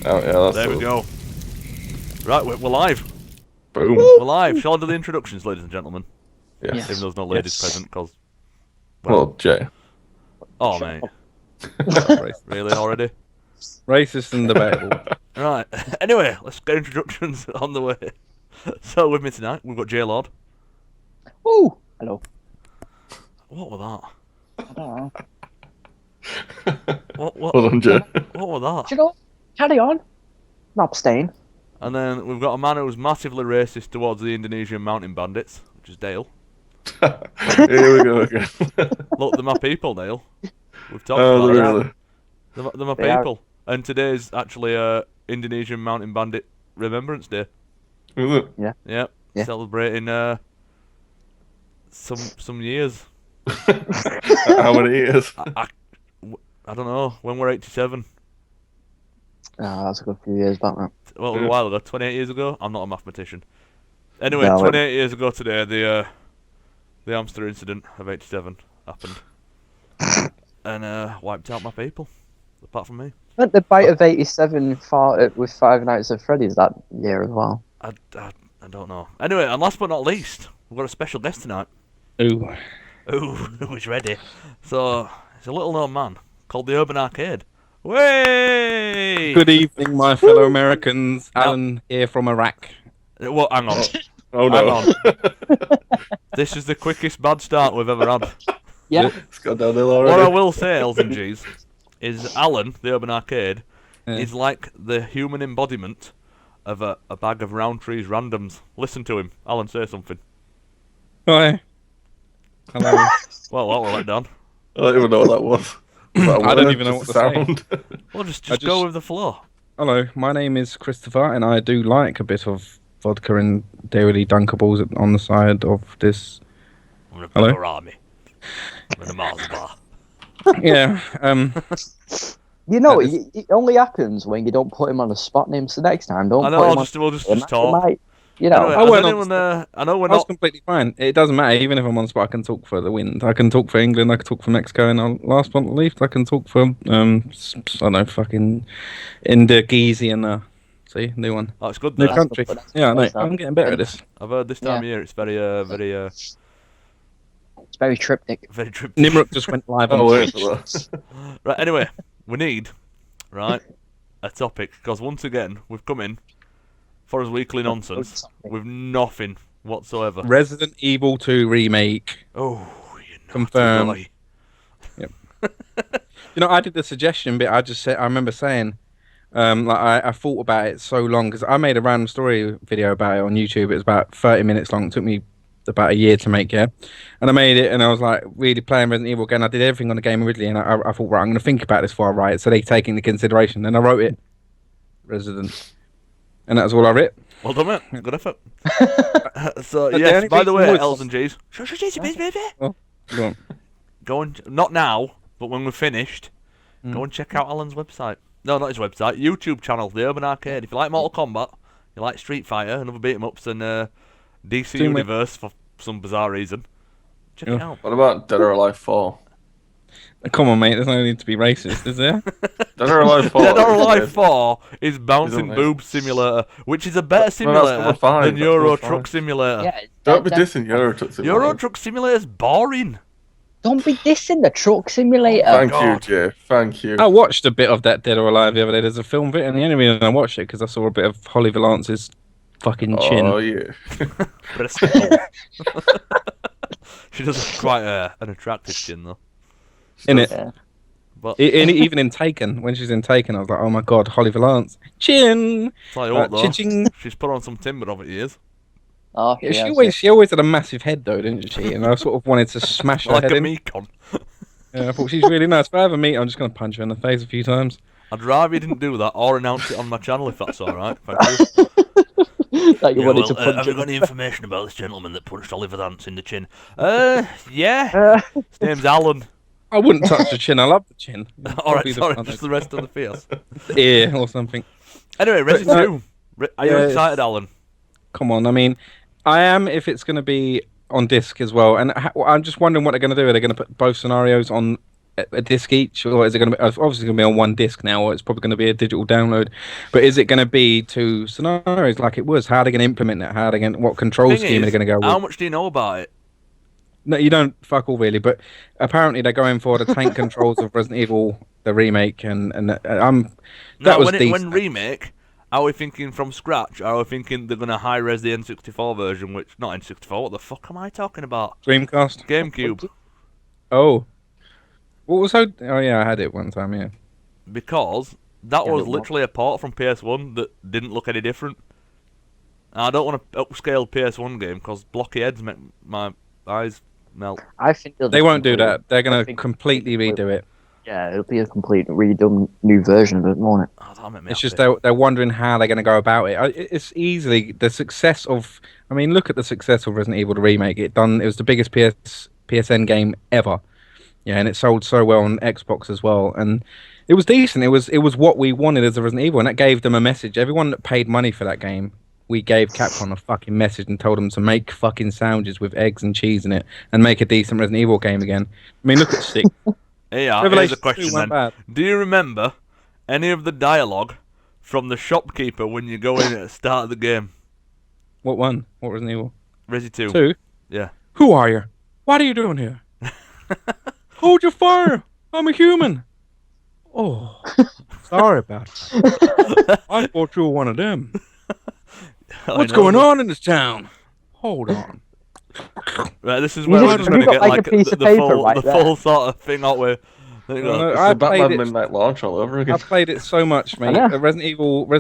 Oh yeah, that's There we go. Right, we're live. Boom. We're live. Shall I do the introductions, ladies and gentlemen? Yes. Even though there's no ladies present, because... Well, Jay. Oh, mate. Really, already? Racist and debatable. Right. Anyway, let's get introductions on the way. So, with me tonight, we've got J Lord. Ooh, hello. What was that? I don't know. What Hold on, Jay. What was that? Do you know? Carry on. Not abstain. And then we've got a man who's massively racist towards the Indonesian mountain bandits, which is Dale. Here we go again. Look, they're my people, Dale. We've talked Oh, about really? it. They're my They are. people. And today's actually Indonesian Mountain Bandit Remembrance Day. Is it? Yeah. Yeah. Celebrating some years. How many years? I don't know, when we're 87. Oh, that's a good few years back, man. Well, a while ago, 28 years ago. I'm not a mathematician. Anyway, No, 28 years ago today, the hamster incident of 87 happened. And wiped out my people. Apart from me. But the bite of 87 fought with Five Nights at Freddy's that year as well. I don't know. Anyway, and last but not least, we've got a special guest tonight. Ooh. Ooh, who's ready? So, it's a little known man called TheUrbanArcade. Way! Good evening, my fellow Americans. Alan here from Iraq. Well, hang on. Oh no. Hang on. This is the quickest bad start we've ever had. Yeah. It's got downhill already. What I will say, L's and G's, is Alan, TheUrbanArcade, Yeah. is like the human embodiment of a bag of Roundtree's randoms. Listen to him. Alan, say something. Hi. Hello. Well, that will let down. I don't even know what that was. Was that a I don't word? even know Just what a to say. sound. Well, just I go just- with the flow. Hello, my name is Christopher, and I do like a bit of vodka and dairy Dunkables on the side of this. I'm Hello? a army. I'm in a Mars bar. Yeah. You know, That it only happens when you don't put him on a spot name. So next time, don't I put know. him We'll on. just talk. Might, you know. Anyway, I has won't anyone, I know we're I was not. completely fine. It doesn't matter. Even if I'm on spot, I can talk for the wind. I can talk for England. I can talk for Mexico. And last but not least, I can talk for I don't know, fucking Indonesia and see, new one, That's good. new Though. country. That's Yeah, no, that's I'm getting better at this. I've heard this time of year it's very It's very triptych. very trip. Nimrod just went live on Oh wait Twitch. for that. Right. Anyway, we need a topic because once again we've come in for his weekly nonsense with nothing whatsoever. Resident Evil 2 remake. Oh, you naughty Confirmed. boy. You know, I did the suggestion bit. I remember saying, I thought about it so long because I made a random story video about it on YouTube. It was about 30 minutes long. It took me about a year to make, yeah. And I made it, and I was like really playing Resident Evil again. I did everything on the game originally, and I thought, right, I'm going to think about this before I write it, so they take it into consideration. And I wrote it, Resident, and that's all I wrote. Well done, mate. Good effort. So But the yes. only By the way, reason was- L's and G's. Shush, baby. Go on. Go and not now, but when we're finished, go and check out Alan's website. No, not his website. YouTube channel, The Urban Arcade. If you like Mortal Kombat, you like Street Fighter and other beat 'em ups and DC Too much. Universe for some bizarre reason, check it Yeah. out. What about Dead or Alive 4? Come on, mate. There's no need to be racist, is there? Dead or Alive 4. Dead or is Alive good. 4 is Bouncing Isn't it? Boob Simulator, which is a better Well, that's simulator number 5, than that's Euro number Truck 5. Simulator. Yeah. Don't be that- dissing Euro Truck Simulator. Euro Truck Simulator's boring. Don't be dissing the truck simulator. Thank you, God. Jay. Thank you. I watched a bit of that Dead or Alive the other day. There's a film bit, and the only reason I watched it because I saw a bit of Holly Valance's fucking chin. Oh yeah. Breasticle. She does have quite an attractive chin though. In it. Yeah. But Even in Taken, when she's in Taken, I was like, oh my god, Holly Valance. Chin! tell you what though, Ching. she's put on some timber over the years. Oh, Yeah, yeah, she always had a massive head though, didn't she? And I sort of wanted to smash her Like head a in. Mekon. Yeah, I thought she's really nice. If I ever meet her, I'm just going to punch her in the face a few times. I'd rather you didn't do that or announce it on my channel if that's alright. Thank you. that you Yeah, wanted well, to punch have you him. got any information about this gentleman that punched Oliver Dance in the chin? Yeah. His name's Alan. I wouldn't touch the chin. I love the chin. Alright, Probably the sorry, front just of the rest of the face. the ear or something. Anyway, Resident no- 2. Are you Yeah, excited, Alan? Come on, I mean, I am if it's going to be on disc as well. And I'm just wondering what they're going to do. Are they going to put both scenarios on a disc each, or is it going to be obviously going to be on one disc now, or it's probably going to be a digital download? But is it going to be two scenarios like it was? How are they going to implement that? How are they going? What control Thing scheme are is, they going to go how with? much do you know about it? No, you don't fuck all really, but apparently they're going for the tank controls of Resident Evil, the remake, and that No, was when decent. remake, are we thinking from scratch? Or are we thinking they're gonna high res the N64 version? Which not N64. What the fuck am I talking about? Dreamcast. GameCube. Oh, what was so? Oh yeah, I had it one time. Yeah. Because that Yeah, was but what- literally a port from PS1 that didn't look any different. And I don't want to upscale PS1 game because blocky heads make my eyes melt. I think they'll They just won't do completely- that. They're I going to think- completely redo it. Yeah, it'll be a complete redone new version of it, won't it? Oh, that'll make me It's just happy. they're wondering how they're going to go about it. It's easily the success of. I mean, look at the success of Resident Evil the remake. It was the biggest PSN game ever. Yeah, and it sold so well on Xbox as well, and it was decent. It was what we wanted as a Resident Evil, and that gave them a message. Everyone that paid money for that game, we gave Capcom a fucking message and told them to make fucking sandwiches with eggs and cheese in it and make a decent Resident Evil game again. I mean, look at Stick. Yeah, here's a Revelation 2 question weren't then. bad. Do you remember any of the dialogue from the shopkeeper when you go in at the start of the game? What one? What Resident Evil? Resi 2. 2? Yeah. Who are you? What are you doing here? Hold your fire! I'm a human! Oh, sorry about that. I thought you were one of them. What's going on in this town? Hold on. Right, this is You where we're just- just going to you get got, like, like a piece the, of the paper full, right the there. full sort of thing out with. There you go. No, It's I the Batman played it. Midnight Launch all over again. I played it so much, mate. I know. Resident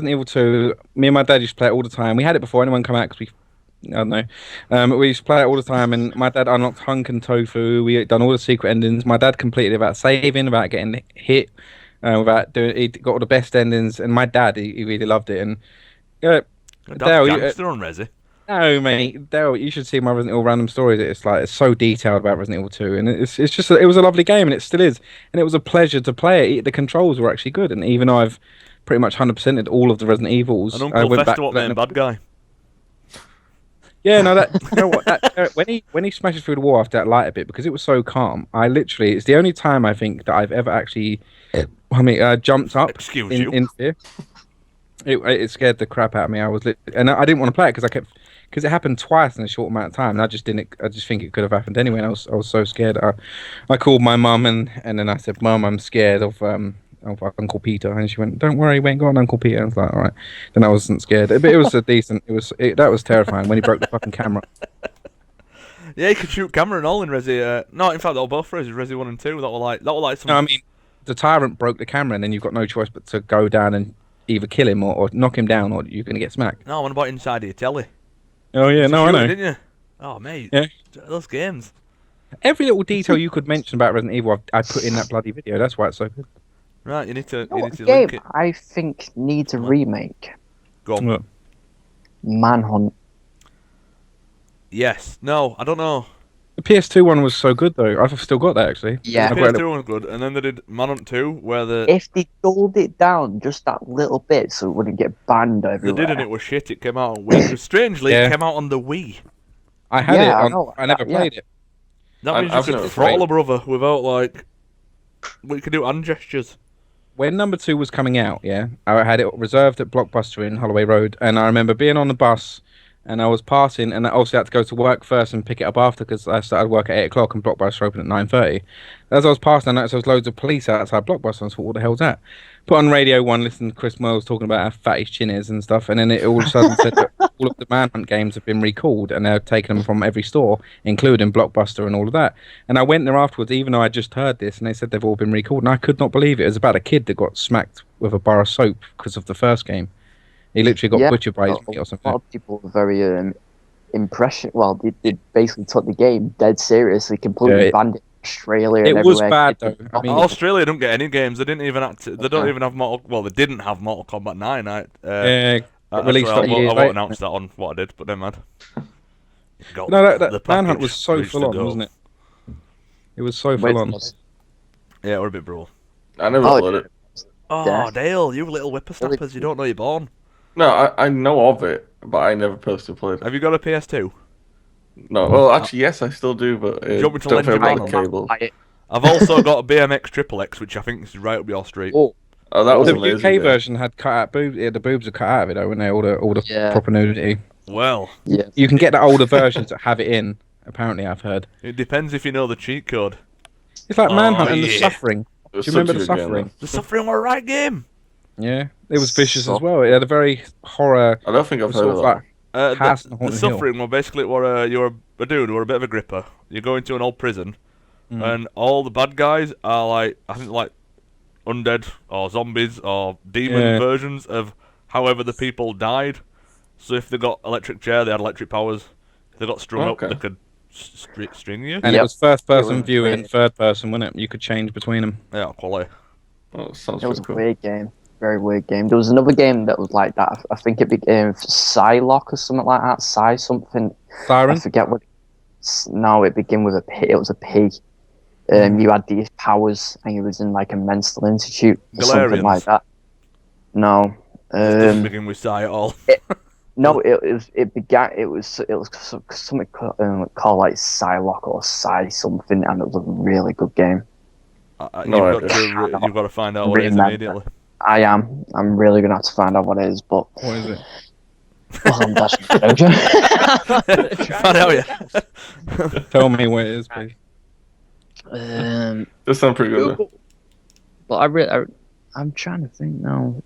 Evil 2. Me and my dad used to play it all the time. We had it before anyone come out because I don't know. We used to play it all the time, and my dad unlocked Hunk and Tofu. We had done all the secret endings. My dad completed it without saving, without getting hit, without doing. He got all the best endings, and my dad he really loved it. And Dad's Dale, gangster on Resi. no, mate, Dale, you should see my Resident Evil random stories. It's so detailed about Resident Evil 2, and it's just it was a lovely game, and it still is, and it was a pleasure to play it. The controls were actually good, and even though I've pretty much 100%ed all of the Resident Evils, And I Uncle went back Fester, what to main bad guy? Yeah, no, that you know what that when he smashes through the wall after that lighter bit because it was so calm. It's the only time I think that I've ever actually, jumped up Excuse you. in fear. It scared the crap out of me. And I didn't want to play it because it happened twice in a short amount of time, and I just think it could have happened anyway. And I was so scared. I called my mum and then I said, "Mum, I'm scared of Uncle Peter," and she went, "Don't worry, we ain't got an Uncle Peter." I was like, "All right." Then I wasn't scared, but it was a decent. That was terrifying when he broke the fucking camera. Yeah, you could shoot camera and all in Resi. No, in fact, they were both Resi 1 and 2. That were like some. No, I mean, the tyrant broke the camera, and then you've got no choice but to go down and either kill him or knock him down, or you're gonna get smacked. No, what about inside of your telly? Oh yeah, no, I Shooting, know. Didn't you? Oh, mate. Yeah. Those games. Every little detail you could mention about Resident Evil, I put in that bloody video. That's why it's so good. Right, you need to What link game it. I think needs a What? remake? Go on. Look. Manhunt. Yes. No, I don't know. The PS2 one was so good though. I've still got that actually. Yeah. I've got it. PS2 was good, and then they did Manhunt 2, where If they dulled it down just that little bit so it wouldn't get banned they everywhere. did, and it was shit. It came out on Wii. Strangely, Yeah. it came out on the Wii. I had Yeah, it. I On, know. I never Yeah. played it. That means I've you never could throttle played. a brother without like. Well, you could do hand gestures. When number 2 was coming out, yeah, I had it reserved at Blockbuster in Holloway Road, and I remember being on the bus, and I was passing, and I also had to go to work first and pick it up after because I started work at 8 o'clock and Blockbuster opened at 9:30. As I was passing, I noticed there was loads of police outside Blockbuster, and I thought, what the hell's that? Put on Radio 1, listened to Chris Moyles talking about how fat his chin is and stuff, and then it all of a sudden said that all of the Manhunt games have been recalled, and they're taking them from every store, including Blockbuster and all of that. And I went there afterwards, even though I just heard this, and they said they've all been recalled, and I could not believe it. It was about a kid that got smacked with a bar of soap because of the first game. He literally got butchered by his mate or A lot something. of people were very impression. Well, they basically took the game dead seriously, completely Yeah, banned it in Australia. it and was everywhere. bad, though. I mean- Australia don't get any games. They didn't even they don't Okay. even have Mortal. Well, they didn't have Mortal Kombat 9. Yeah, That's released why I, like won't- years I won't later. announce that on what I did, but never mind. Got No, the that Manhunt package was so reached full the on, goal. wasn't it? It was so Wait, full on. Yeah, we're a bit brutal. I never Oh, played it. Oh, Yeah. Dale, you little whippersnappers! You don't know you're born. No, I know of it, but I never personally played it. Have you got a PS2? No, well, actually, yes, I still do, but you want me to don't lend feel you about mine? the cable. I've also got a BMX Triple X, which I think is right up your street. Oh, Oh, that was The amazing. UK Yeah. version had cut out boobs. Yeah, the boobs are cut out of it though, when they all the Yeah. proper nudity. Well, yeah. You can get the older versions that have it in. Apparently, I've heard. it depends if you know the cheat code. It's like Oh, Manhunt and The yeah. Suffering. It was Do you remember such a The good game, Suffering? The Suffering were a right game. Yeah, it was vicious as Suffering. well. It had a very horror. though. I don't think I've heard sort of of that. like House on The Haunted Hill. Suffering were basically you're a dude who are a bit of a gripper. You go into an old prison, and all the bad guys are like, I think like undead or zombies or demon Yeah. versions of however the people died. So if they got electric chair, they had electric powers. If they got strung up, Okay. they could string you. And it Yep. was first person was view and weird. third person, wasn't it? You could change between them. Yeah, quality. Oh, that sounds It was a pretty cool. weird game. Very weird game. There was another game that was like that. I think it became Psylock or something like that. Psy something. I Siren? forget what. No, it began with a P. It was a P. You had these powers, and you was in like a mental institute or something Galarians. like that. No. Doesn't begin with Psy at all. No, it began. It was something called like Psylock or Psy something, and it was a really good game. No You've got to find out what it is Remember. immediately. I'm really gonna have to find out what it is, but What is it? well, that's joking. Find out, yeah. Tell me what it is, please. This sounds pretty good. Though. But I'm trying to think now.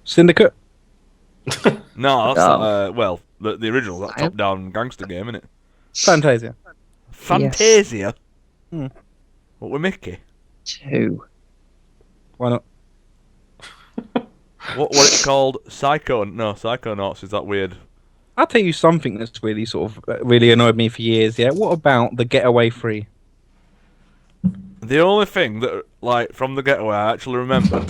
Syndicate? No, that's No. well, the original, that top-down gangster game, isn't it? Fantasia. Fantasia. Hmm. What with Mickey? 2. Why not? What it's called? Psychonauts is that weird? I'll tell you something that's really sort of really annoyed me for years. Yeah, what about the Getaway Free? The only thing that, like, from the Getaway I actually remember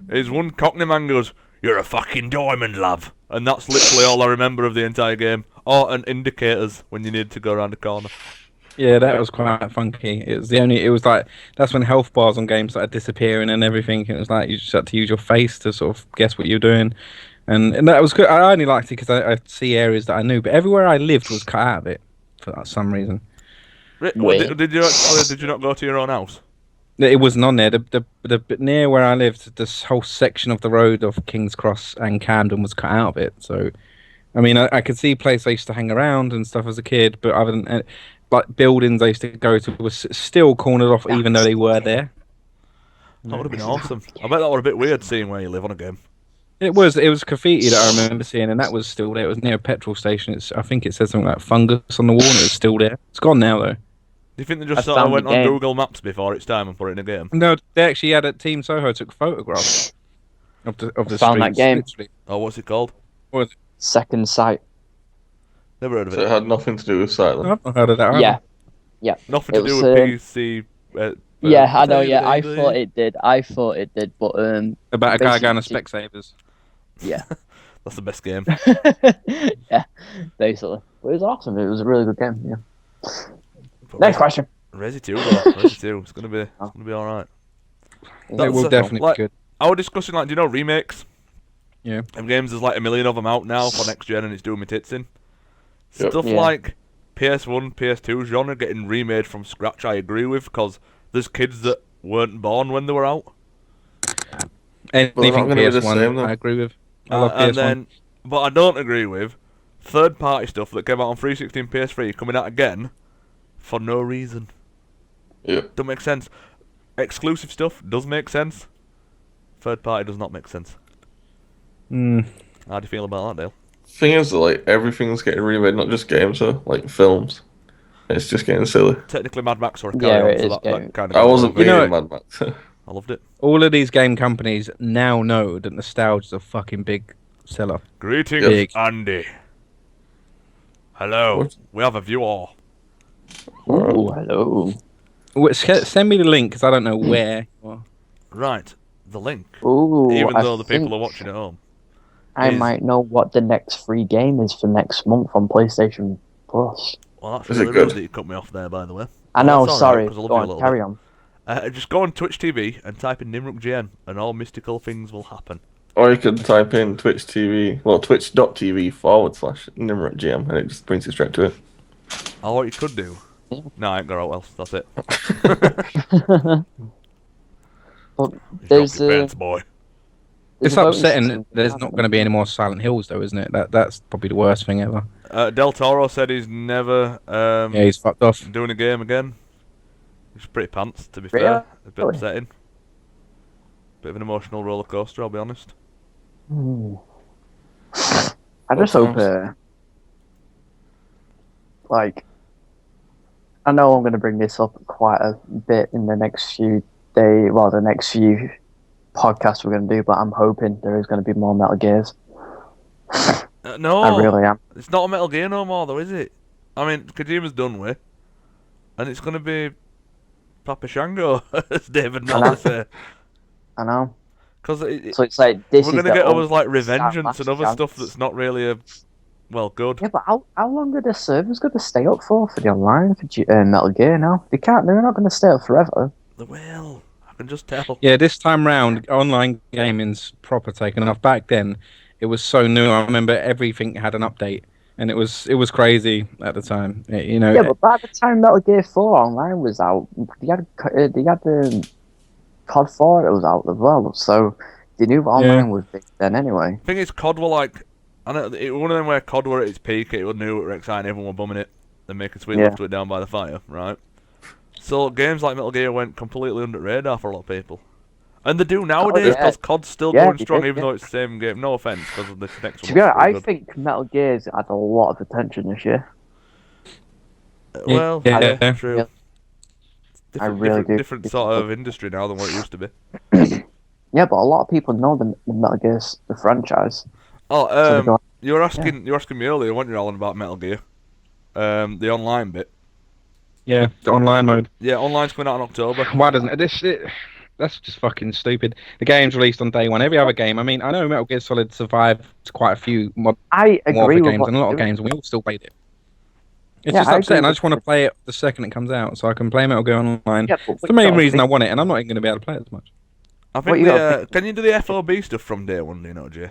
is one Cockney man goes, "You're a fucking diamond, love," and that's literally all I remember of the entire game. Oh, and indicators when you need to go around a corner. Yeah, that was quite funky. It was it was like that's when health bars on games started disappearing and everything. It was like you just had to use your face to sort of guess what you're doing, and that was good. I only liked it because I'd see areas that I knew, but everywhere I lived was cut out of it for some reason. Weird. Did you not go to your own house? It wasn't on there. The near where I lived, this whole section of the road of King's Cross and Camden was cut out of it. So, I mean, I could see places I used to hang around and stuff as a kid, but other than like buildings I used to go to was still cornered off, even though they were there. That would have been awesome. I bet that would have been weird seeing where you live on a game. It was graffiti that I remember seeing, and that was still there. It was near a petrol station. I think it said something like fungus on the wall, and it was still there. It's gone now though. Do you think they I just sort of found went the on game. Google Maps before it's time and put it in a game? No, they actually had at Team Soho took photographs of the Found that streets, game. literally. Oh, what's it called? Second Sight. Never heard of So it it. had nothing to do with Silent. I've not heard of that. either. Yeah. Nothing It to do was, with PC. Yeah, I know. Yeah, I thought it did. But About a guy going to basically- Specsavers. yeah, That's the best game. yeah, basically. But it was awesome. It was a really good game. Yeah. Next question. Resi 2, though. Resi 2. It's gonna be alright. It That's will a- definitely like- be good. I was discussing, like, do you know remakes? Yeah. Of games, there's like a million of them out now for next gen, and it's doing me tits in. Yep. Stuff Yeah. like PS1, PS2 genre getting remade from scratch, I agree with, because there's kids that weren't born when they were out. Anything gonna be the PS1, same, though. I agree with. I love And PS1. then, but I don't agree with third-party stuff that came out on 360 and PS3 coming out again for no reason. Yeah. Don't make sense. Exclusive stuff does make sense. Third party does not make sense. Mm. How do you feel about that, Dale? Thing is, like everything's getting remade, not just games, though, like films. It's just getting silly. Technically, Mad Max or a Yeah, carry it on, is so that getting- kind of. I wasn't You know being Mad Max. I loved it. All of these game companies now know that nostalgia's a fucking big seller. Greetings, Big. Andy. Hello. What? We have a viewer. Ooh, hello. Send me the link because I don't know where. Right, the link. Ooh, Even I though the people think are watching at home. I is- might know what the next free game is for next month on PlayStation Plus. Well, that's Is really it good? rude that you cut me off there, by the way. I know. That's all right, Sorry. 'cause I love Go you a on, little carry bit. on. Just go on Twitch TV and type in Nimruk GN, and all mystical things will happen. Or you could type in Twitch TV, well, twitch.tv/NimrutGM, and it just brings you straight to it. Or what you could do No, I ain't got out else. That's it. But You there's dropped your pants, boy. It's a voting upsetting that system. there's not going to be any more Silent Hills, though, isn't it? That's probably the worst thing ever. Del Toro said he's never Yeah, he's fucked off. doing a game again. It's pretty pants, to be Really? fair. A bit upsetting. Bit of an emotional roller coaster, I'll be honest. I just hope, Sometimes. like, I know I'm going to bring this up quite a bit in the next few the next few podcasts we're going to do, but I'm hoping there is going to be more Metal Gears. No, I really am. it's not a Metal Gear no more, though, is it? I mean, Kojima's done with, and it's gonna be Papa Shango, as David Miller said. I know. Because So it's like this we're is gonna the get only others like last Revengeance and other stuff chance. that's not really good. Yeah, but how long are the servers going to stay up for the online for Metal Gear now? They can't. They're not going to stay up forever. The will, I can just tell. Yeah, this time round, online gaming's proper taken off. Back then, it was so new. I remember everything had an update, and it was crazy at the time. You know, Yeah, but by the time Metal Gear 4 Online was out, they had the COD 4 that was out as well. So they knew online was big then anyway. Thing is, COD were like, I know it was one of them where COD were at its peak. It was new, it were exciting, everyone were bumming it, then making sweet love to it down by the fire, right? So games like Metal Gear went completely under the radar for a lot of people. And they do nowadays, because COD's still going strong, even though it's the same game. No offense, because of the next one. To be honest, I think Metal Gear's had a lot of attention this year. Well, yeah, true. I really do. Different sort of industry now than what it used to be. Yeah, but a lot of people know the Metal Gear's the franchise. Oh, you were asking me earlier, weren't you, Alan, about Metal Gear? The online bit. Yeah, the online mode. Yeah, online's coming out in October. Why doesn't it? That's just fucking stupid. The game's released on day one. Every other game. I mean, I know Metal Gear Solid survived quite a few I agree with games and a lot of games, and we all still played it. It's just upsetting. I just want to play it the second it comes out, so I can play Metal Gear Online. Yeah, it's the main reason I want it, and I'm not even going to be able to play it as much. I think can you do the FOB stuff from day one, do you know, Jay?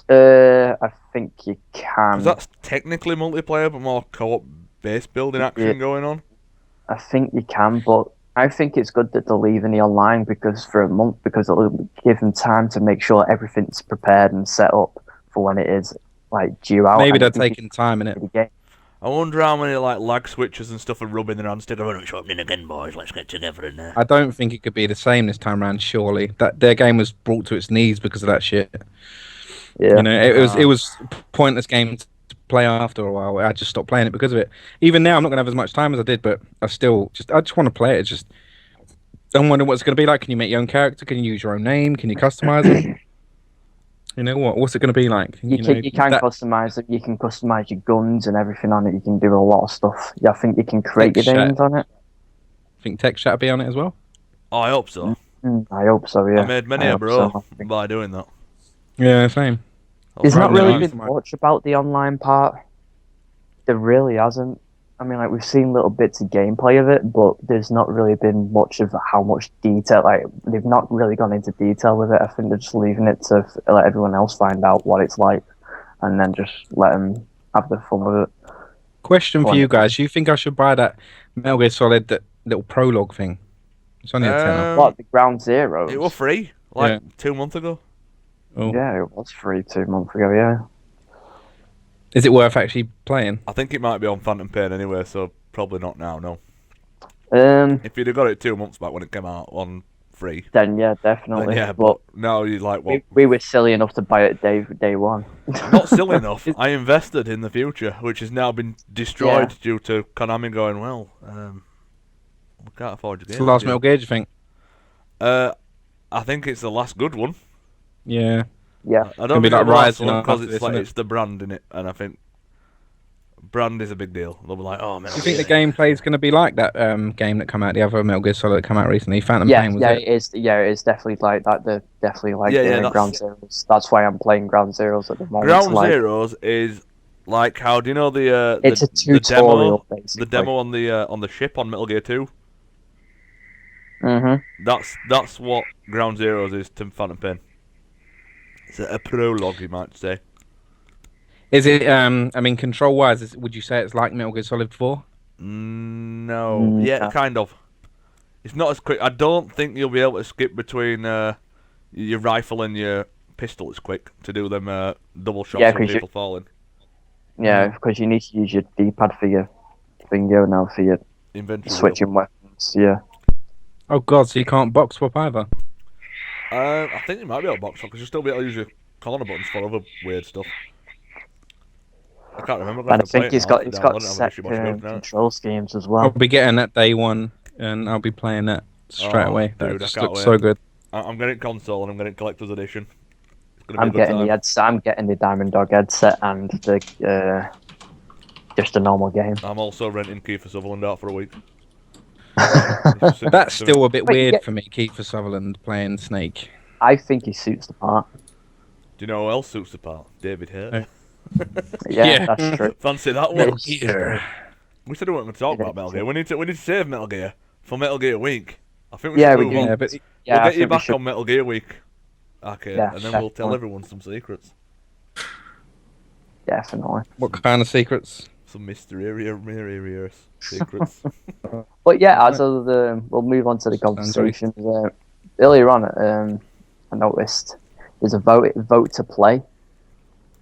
I think you can. Because that's technically multiplayer, but more co-op base building action going on. I think you can, but I think it's good that they're leaving the online for a month, because it'll give them time to make sure everything's prepared and set up for when it is like due out. Maybe they're taking time in it. I wonder how many like lag switches and stuff are rubbing their hands together. It's happening again, boys. Let's get together in there. I don't think it could be the same this time around. Surely that their game was brought to its knees because of that shit. Yeah, you know, it was a pointless game to play after a while. I just stopped playing it because of it. Even now, I'm not gonna have as much time as I did, but I just want to play it. It's just I'm wondering what it's gonna be like. Can you make your own character? Can you use your own name? Can you customize it? You know what's it going to be like? You can customize it. You can customize your guns and everything on it. You can do a lot of stuff. Yeah, I think you can create your names on it. Think tech chat will be on it as well? Oh, I hope so. I hope so. Yeah. I made many a bro by doing that. Yeah, same. There's not really been much about the online part. There really hasn't. I mean, like, we've seen little bits of gameplay of it, but there's not really been much of how much detail. Like, they've not really gone into detail with it. I think they're just leaving it to let everyone else find out what it's like, and then just let them have the fun with it. Question for you guys: do you think I should buy that Metal Gear Solid, that little prologue thing? It's only a tenner. What, the Ground Zero? It was free, 2 months ago. Oh. Yeah, it was free 2 months ago. Yeah. Is it worth actually playing? I think it might be on Phantom Pain anyway, so probably not now, no. If you'd have got it 2 months back when it came out on free, then yeah, definitely. Then yeah, but now you're like, what? We were silly enough to buy it day one. Not silly enough. I invested in the future, which has now been destroyed due to Konami going, well, we can't afford your game. It's the last Metal Gear, do you think? I think it's the last good one. Yeah. Yeah. I don't think it's like the last Rising one because after it's this, like isn't it? it's the brand in it, and I think brand is a big deal. They'll be like, oh man. Do you think the gameplay is going to be like that game that came out, the other Metal Gear Solid that came out recently, Phantom Pain? Was it? It is. Yeah, it is definitely like that. They're definitely like that's- Ground Zeroes. That's why I'm playing Ground Zeroes at the moment. Ground like, Zeroes is like how do you know the it's a tutorial, basically. the demo on the ship on Metal Gear 2? Mm-hmm. That's what Ground Zeroes is to Phantom Pain. It's a prologue, you might say. Is it? I mean, control-wise, would you say it's like Metal Gear Solid 4? No. Yeah, kind of. It's not as quick. I don't think you'll be able to skip between your rifle and your pistol as quick to do them double shots of people falling. Yeah, because you need to use your D-pad for your finger now for your Inventory switching weapons. Yeah. Oh god, so you can't box swap either. I think you might be able to box swap because you'll still be able to use your corner buttons for other weird stuff. I can't remember. But I think it's got set control schemes as well. I'll be getting that day one, and I'll be playing that straight away. That Dude, just looks so good. I'm getting console and I'm getting collector's edition. I'm getting the Diamond Dog headset and the just a normal game. I'm also renting Kiefer Sutherland out for a week. That's still a bit weird for me, Kiefer Sutherland playing Snake. I think he suits the part. Do you know who else suits the part? David Hare. Yeah, that's true. Fancy that one. Here. We said we weren't going to talk about Metal Gear. We need to save Metal Gear for Metal Gear Week. I think we should move on. But we'll get you back on Metal Gear Week, Arcade, Yeah, and then we'll tell everyone some secrets. Definitely. What kind of secrets? Some mysterious secrets. But yeah, we'll move on to the conversation. Earlier on, I noticed there's a vote to play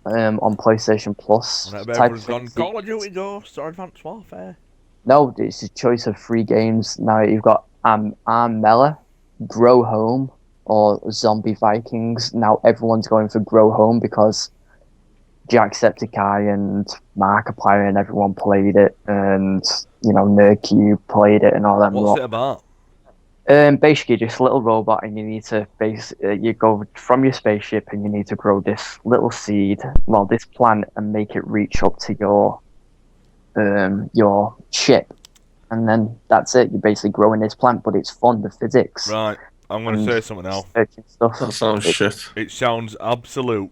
on PlayStation Plus. Everyone's gone Call of Duty Ghosts or Advanced Warfare. No, it's a choice of 3 games. Now you've got Armella, Grow Home, or Zombie Vikings. Now everyone's going for Grow Home because Jacksepticeye and Markiplier and everyone played it, and Nerdcube played it and all that. What's it about? Basically, just a little robot, and you need to you go from your spaceship, and you need to grow this little seed, this plant, and make it reach up to your ship, and then that's it. You're basically growing this plant, but it's fun. The physics. Right. I'm going to say something now. That sounds shit. It sounds absolute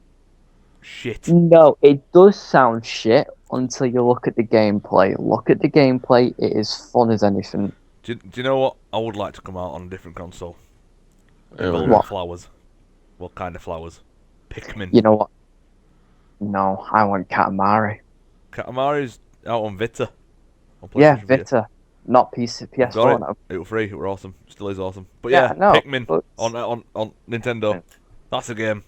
shit. No, it does sound shit until you look at the gameplay. Look at the gameplay. It is fun as anything. Do you know what? I would like to come out on a different console. What? Flowers. What kind of flowers? Pikmin. You know what? No, I want Katamari. Katamari's out on Vita. Yeah, Vita. Not PS4. No. It was free. It was awesome. Still is awesome. But Yeah, no, Pikmin on Nintendo. That's a game.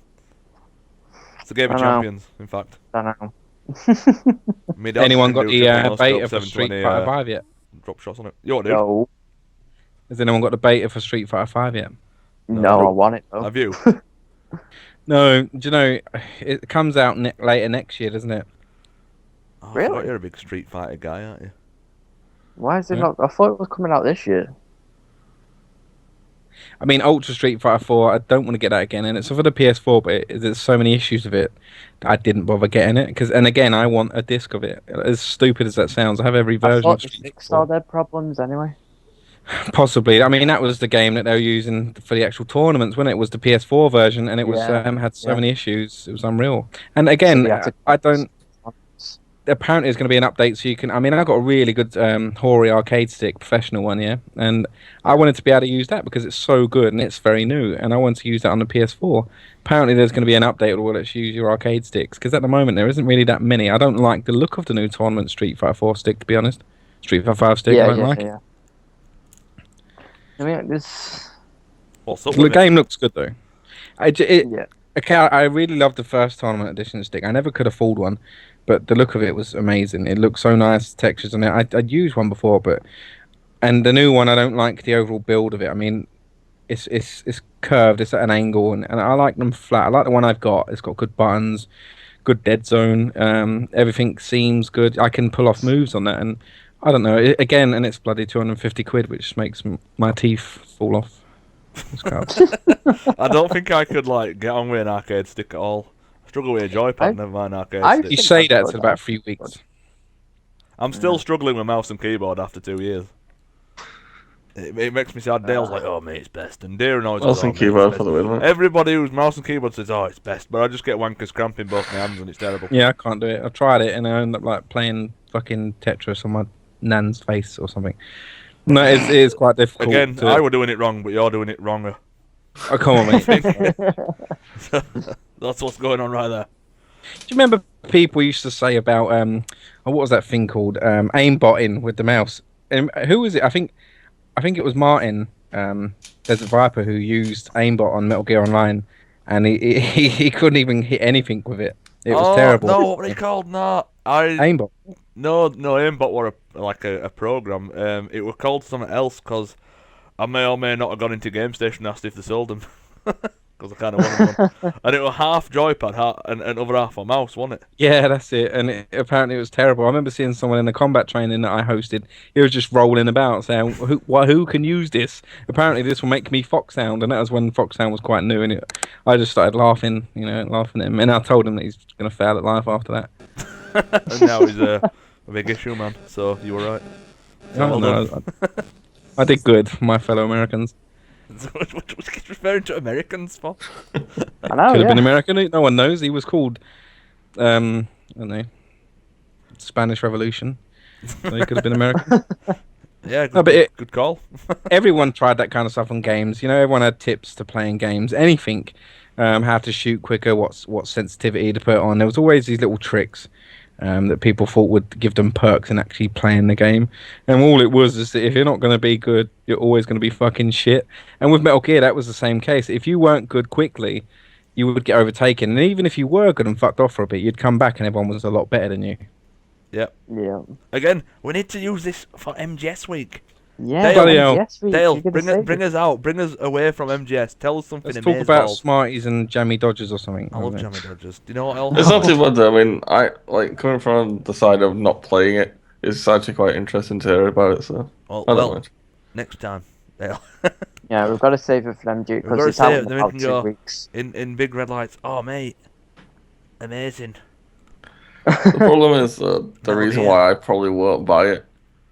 It's a game of champions, in fact. I don't know. Anyone got the beta for Street Fighter 5 yet? Drop shots on it. Yo, dude. No. Has anyone got the beta for Street Fighter 5 yet? No, I want it though. Have you? No, do you know, it comes out later next year, doesn't it? Oh, Really? I thought you're a big Street Fighter guy, aren't you? Why is it not? I thought it was coming out this year. I mean, Ultra Street Fighter 4, I don't want to get that again, and it's for the PS4, but there's so many issues with it that I didn't bother getting it. And again, I want a disc of it. As stupid as that sounds, I have every version of Street Fighter 4. Fixed all their problems anyway. Possibly. I mean, that was the game that they were using for the actual tournaments, when it was the PS4 version, and it was had so many issues. It was unreal. And again, I don't. Apparently, there's going to be an update so you can. I mean, I got a really good Hori arcade stick, professional one, and I wanted to be able to use that because it's so good and it's very new, and I wanted to use that on the PS4. Apparently, there's going to be an update that will let you use your arcade sticks because at the moment there isn't really that many. I don't like the look of the new tournament Street Fighter 4 stick, to be honest. Street Fighter 5 stick, I don't like it. I mean, this. The game looks good though. I really loved the first tournament edition stick. I never could afford one, but the look of it was amazing. It looked so nice, textures on it. I'd used one before, and the new one, I don't like the overall build of it. I mean, it's curved, it's at an angle, and I like them flat. I like the one I've got. It's got good buttons, good dead zone. Everything seems good. I can pull off moves on that, and I don't know. And it's bloody £250, which makes my teeth fall off. I don't think I could get on with an arcade stick at all. I struggle with a joypad, never mind arcade stick. You say that in about 3 weeks. I'm still struggling with mouse and keyboard after 2 years. It makes me sad. Dale's like, "Oh mate, it's best," and Darren always mouse and keyboard for the win, mate. Everybody who's mouse and keyboard says, "Oh, it's best," but I just get wankers cramping both my hands and it's terrible. Yeah, I can't do it. I've tried it and I end up playing fucking Tetris on my nan's face or something. No, it is quite difficult. Again, I were doing it wrong, but you're doing it wronger. Oh, come on, mate. That's what's going on right there. Do you remember people used to say about what was that thing called? Aimbotting with the mouse. Who was it? I think it was Martin, Desert Viper, who used aimbot on Metal Gear Online, and he couldn't even hit anything with it. It was Oh terrible. no, what were they called? No, Aimbot. no aimbot were a program. It were called something else because I may or may not have gone into Game Station and asked if they sold them because I kind of wanted one. And it was half joypad and other half a mouse, wasn't it? Yeah, that's it. And apparently it was terrible. I remember seeing someone in the combat training that I hosted. He was just rolling about saying, "Who can use this? Apparently this will make me Foxhound." And that was when Foxhound was quite new. And I just started laughing, laughing at him. And I told him that he's going to fail at life after that. And now he's a big issue man. So you were right. So well done. I did good for my fellow Americans. What keeps referring to Americans for? I know, Could have been yeah. American. No one knows. He was called, I don't know, Spanish Revolution. So he could have been American. Yeah, good, No, but good call. everyone tried that kind of stuff on games. Everyone had tips to playing games. Anything, how to shoot quicker, what sensitivity to put on. There was always these little tricks that people thought would give them perks in actually playing the game. And all it was is that if you're not going to be good, you're always going to be fucking shit. And with Metal Gear, that was the same case. If you weren't good quickly, you would get overtaken. And even if you were good and fucked off for a bit, you'd come back and everyone was a lot better than you. Yep. Yeah. Again, we need to use this for MGS week. Yeah, Bloody hell. yes, Dale, bring us out. Bring us away from MGS. Tell us something Let's amazing. talk about Smarties and Jammy Dodgers or something. I love Jammy Dodgers. Do you know what else? It's not too bad though. I mean, I like coming from the side of not playing it. It's actually quite interesting to hear about it. So I don't mind. Next time, Dale. Yeah, we've got to save it for MG We've because got to it's out save it, in then we about can 2 go weeks. in big red lights. Oh mate, amazing. The problem is the Metal reason Gear. why I probably won't buy it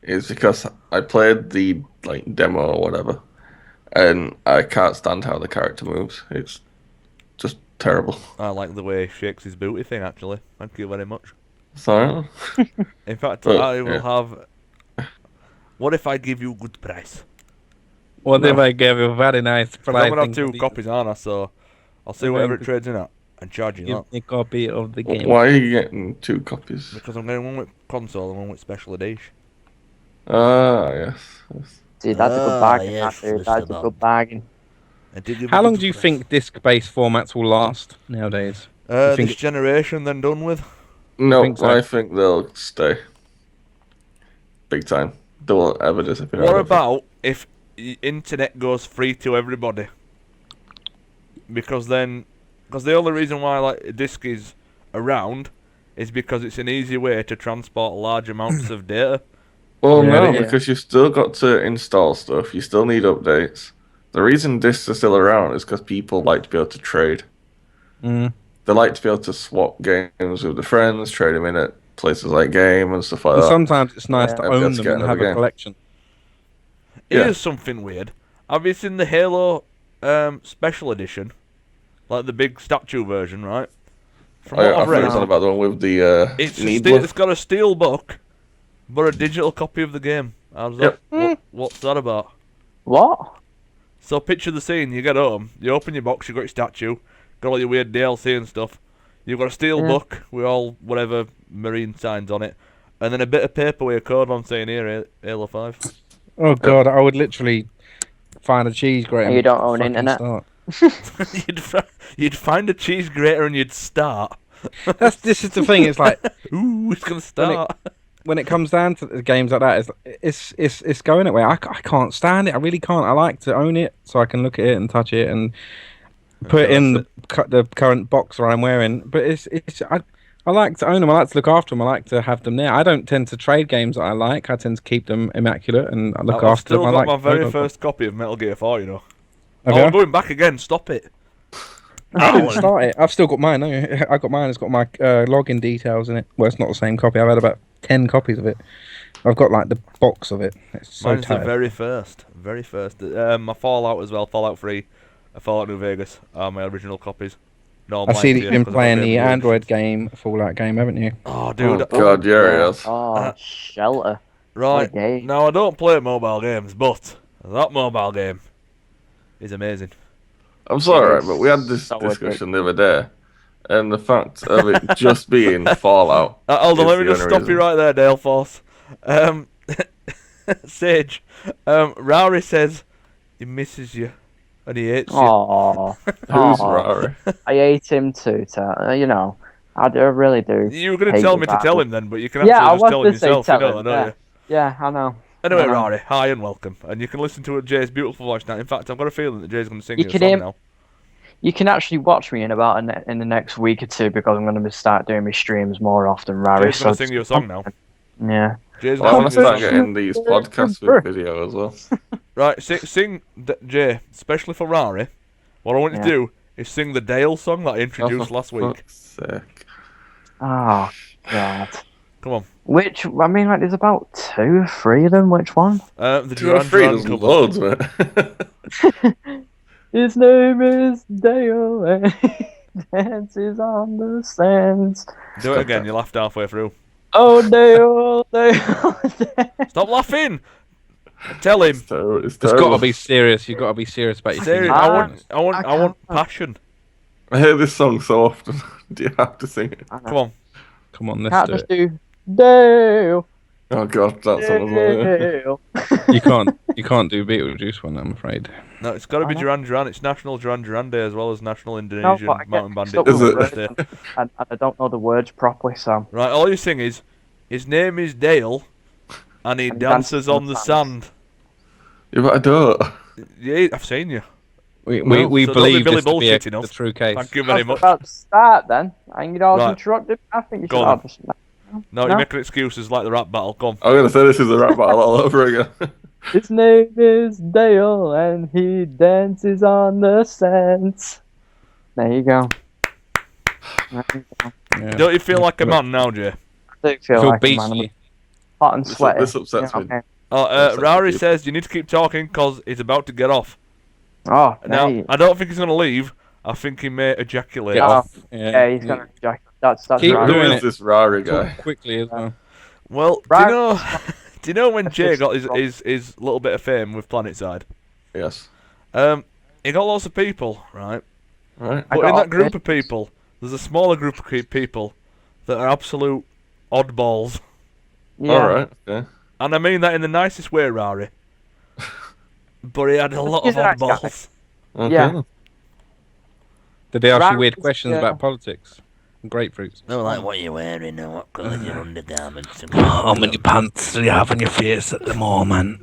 is because I played the demo or whatever, and I can't stand how the character moves. It's just terrible. I like the way he shakes his booty thing. Actually, thank you very much. Sorry. In fact, But, I will yeah. have. What if I give you a good price? What if No. I gave you a very nice price? I'm gonna have 2 copies, aren't I? So I'll see And whatever then it trades in at and charge you Give that. me a copy of the game. Why are you getting 2 copies? Because I'm getting one with console and one with special edition. Ah, yes. See, that's a good Ah, bargain, yes, that, dude. Mr. That's a Bob. good bargain. I did give How a long good do you price. think disc-based formats will last nowadays? you think This generation then done with? No, think so? I think they'll stay. Big time. They won't ever disappear. I What don't think. about if internet goes free to everybody? Because the only reason why a disc is around is because it's an easy way to transport large amounts of data. Well, Yeah, no, yeah. because you still got to install stuff. You still need updates. The reason discs are still around is because people like to be able to trade. Mm. They like to be able to swap games with their friends, trade them in at places like Game and stuff like And that. sometimes it's nice Yeah. to I'd be able own to them get and another have a game. collection. Yeah. Here's something weird. Have you seen the Halo special edition? Like the big statue version, right? From I what I've think read, it's on about the one with the it's got a steel book, but a digital copy of the game. How's that? What's that about? What? So picture the scene, you get home, you open your box, you got your statue, got all your weird DLC and stuff. You've got a steel book with all whatever marine signs on it, and then a bit of paper with a code on saying here, Halo 5. Oh god, I would literally find a cheese grater. And you don't own fucking internet? start. You'd find a cheese grater and you'd start. This is the thing. It's like Ooh, it's gonna start. when it comes down to the games like that, it's going that way. I can't stand it. I really can't. I like to own it so I can look at it and touch it and put it in the current box that I'm wearing. But I like to own them. I like to look after them. I like to have them there. I don't tend to trade games that I like. I tend to keep them immaculate and I look I've after still them. got I my like very first copy of Metal Gear 4, you know. Have Oh, you? I'm going back again. Stop it. I didn't start it. I've still got mine. No, I got mine. It's got my login details in it. Well, it's not the same copy. I've had about 10 copies of it. I've got like the box of it. It's so Mine's the tight. very first. My Fallout as well. Fallout 3, Fallout New Vegas are my original copies. No, I see that you've been playing the Android. Android game, Fallout game, haven't you? Oh, dude. Oh god, yeah, yes. Oh, shelter. Right. What a game. Now, I don't play mobile games, but that mobile game is amazing. I'm sorry, It is but we had this so discussion the other day, and the fact of it just being Fallout. Hold on, is let me the just only stop you reason. right there, Dale Force. Sage, Rory says he misses you and he hates you. Aww. Who's Aw. Rari? I hate him too, you know. I really do. You were going to hate tell me to Rory. tell him then, but you can Yeah, actually I just was tell him going to say yourself, tell you know him. that, don't you? Yeah, I know. Anyway, I know. Rory, hi and welcome. And you can listen to Jay's beautiful voice now. In fact, I've got a feeling that Jay's going to sing You you a can song hear- now. You can actually watch me in the next week or two because I'm going to start doing my streams more often, Rari. Jay's going to sing you a song now. Yeah. Jay's Well, I going want to to sing you a start song. getting these podcasts with video as well. Right, sing Jay, especially for Rory. What I want you to Yeah. do is sing the Dale song that I introduced For last week. fuck's sake. Oh, God. Come on. Which, I mean, like, there's about 2 or 3 of them. Which one? The You're Duran free, Duran there's cover. loads, mate. His name is Dale and he dances on the sands. Do it again, you laughed halfway through. Oh, Dale, Dale, Dale. Stop laughing! Tell him. It's terrible. It's It's got terrible. to be serious. You've got to be serious about your Serious. singing. I want can't. passion. I hear this song so often. Do you have to sing it? Come on. Come on, let's Can't do just it. do Dale, Oh god, that song as well. Yeah. Dale. You can't do Beetlejuice one, I'm afraid. No, it's got to be I know. Duran Duran. It's National Duran Duran Day as well as National No, Indonesian but I get Mountain mixed Bandit up with Is it? words Day. and I don't know the words properly, so. Right, all you sing is, his name is Dale, and he And he dances on the sand. Yeah, but I don't. Yeah, I've seen you. We No, we so don't be believe Billy this to be bullshitting the us. true case. Thank you I very was much. about to start then. I think you'd all Right. interrupted. I think you Go should on all then. just. No, No? you're making excuses like the rap battle. Come on. I'm gonna say this is a rap battle all over again. His name is Dale and he dances on the sands. There you go. There you go. Yeah. Don't you feel like a man now, Jay? I do feel Feel like a man. I'm beastly. hot and This- sweaty. this upsets me. okay. Oh, That's Rory actually- says you need to keep talking because he's about to get off. Oh, Now, mate. I don't think he's going to leave. I think he may ejaculate. Get Oh, off. Yeah, he's gonna reject. That's Keep right. Who doing is it. this Rari guy? Talk quickly as well. Well, do Right. you know? Do you know when That's Jay just got wrong. his little bit of fame with Planetside? Yes. He got lots of people, right? Right. I But got in that off group it. of people, there's a smaller group of people that are absolute oddballs, Yeah. Alright. Okay. and I mean that in the nicest way, Rari. But he had a lot of He's a nice guy. oddballs. Okay. Yeah. Did they ask you Right, weird questions yeah. about politics? And grapefruits. No, like what you're wearing and what colour your undergarments. And How many pants do you have on your face at the moment?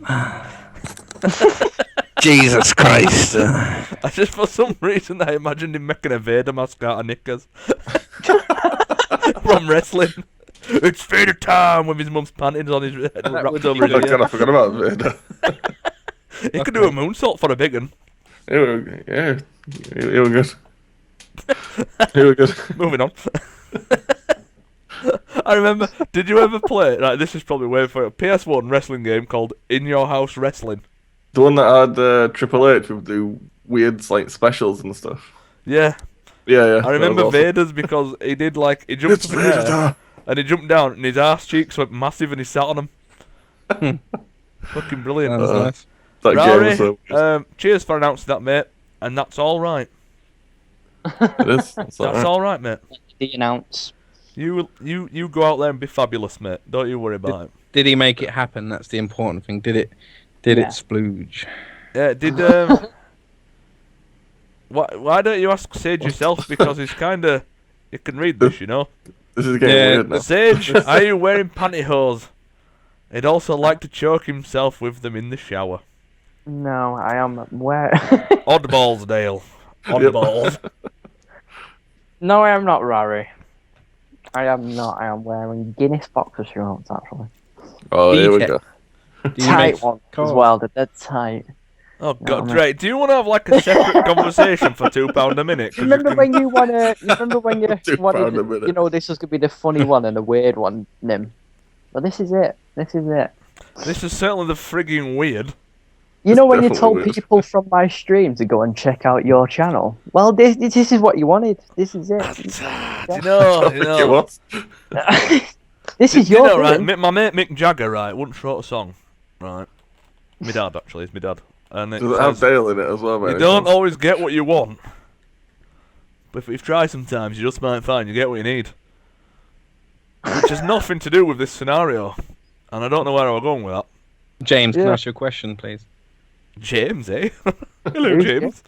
Jesus Christ. I just, for some reason, I imagined him making a Vader mask out of knickers from wrestling. It's Vader time with his mum's panties on his head wrapped would over be his Oh god, ear. I forgot about Vader. He could do a moonsault for a big one. Yeah, he was good. He was good. Moving on. I remember, did you ever play, right, this is probably way for a PS1 wrestling game called In Your House Wrestling? The one that had Triple H with the weird like specials and stuff. Yeah, Yeah. I remember that was awesome. Vader's because he did like, he jumped It's up in the air Vader. and he jumped down and his arse cheeks went massive and he sat on them. Fucking brilliant. Sounds nice. That game Rory, was so weird. cheers for announcing that, mate. And that's all right. It is. That's That's all right, mate. The announce. You go out there and be fabulous, mate. Don't you worry about it. Did he make it happen? That's the important thing. Did it splooge? Yeah, did why don't you ask Sage yourself because he's kinda he can read this, you know. This is getting Yeah, weird now. Sage, are you wearing pantyhose? He'd also like to choke himself with them in the shower. No, I am where. Oddballs, Dale. Oddballs. No, I am not Rari. I am not. I am wearing Guinness boxer shorts actually. Oh, here we Detail. go. Do you Tight make ones as calls? well. They're tight. Oh No, god, mate. Drake, do you want to have like a separate conversation for £2 a minute? 'Cause you Remember can- when you wanna? You remember when you £2 wanted? a minute. You know, this was gonna be the funny one and the weird one, Nim. But this is it. This is it. This is certainly the frigging weird. You know when you definitely told weird. people from my stream to go and check out your channel? Well, this is what you wanted. This is it. Do you know? You It know. was. This is You your know, right? doing. My mate Mick Jagger, right, once wrote a song, right? My dad actually, it's my dad, and it Does it have says, Dale in it as well, "You mate? don't always get what you want, but if you try sometimes, you just might find you get what you need. Which has nothing to do with this scenario. And I don't know where I'm going with that. James, can I Yeah. ask you a question, please? James, eh? Hello, Who's James.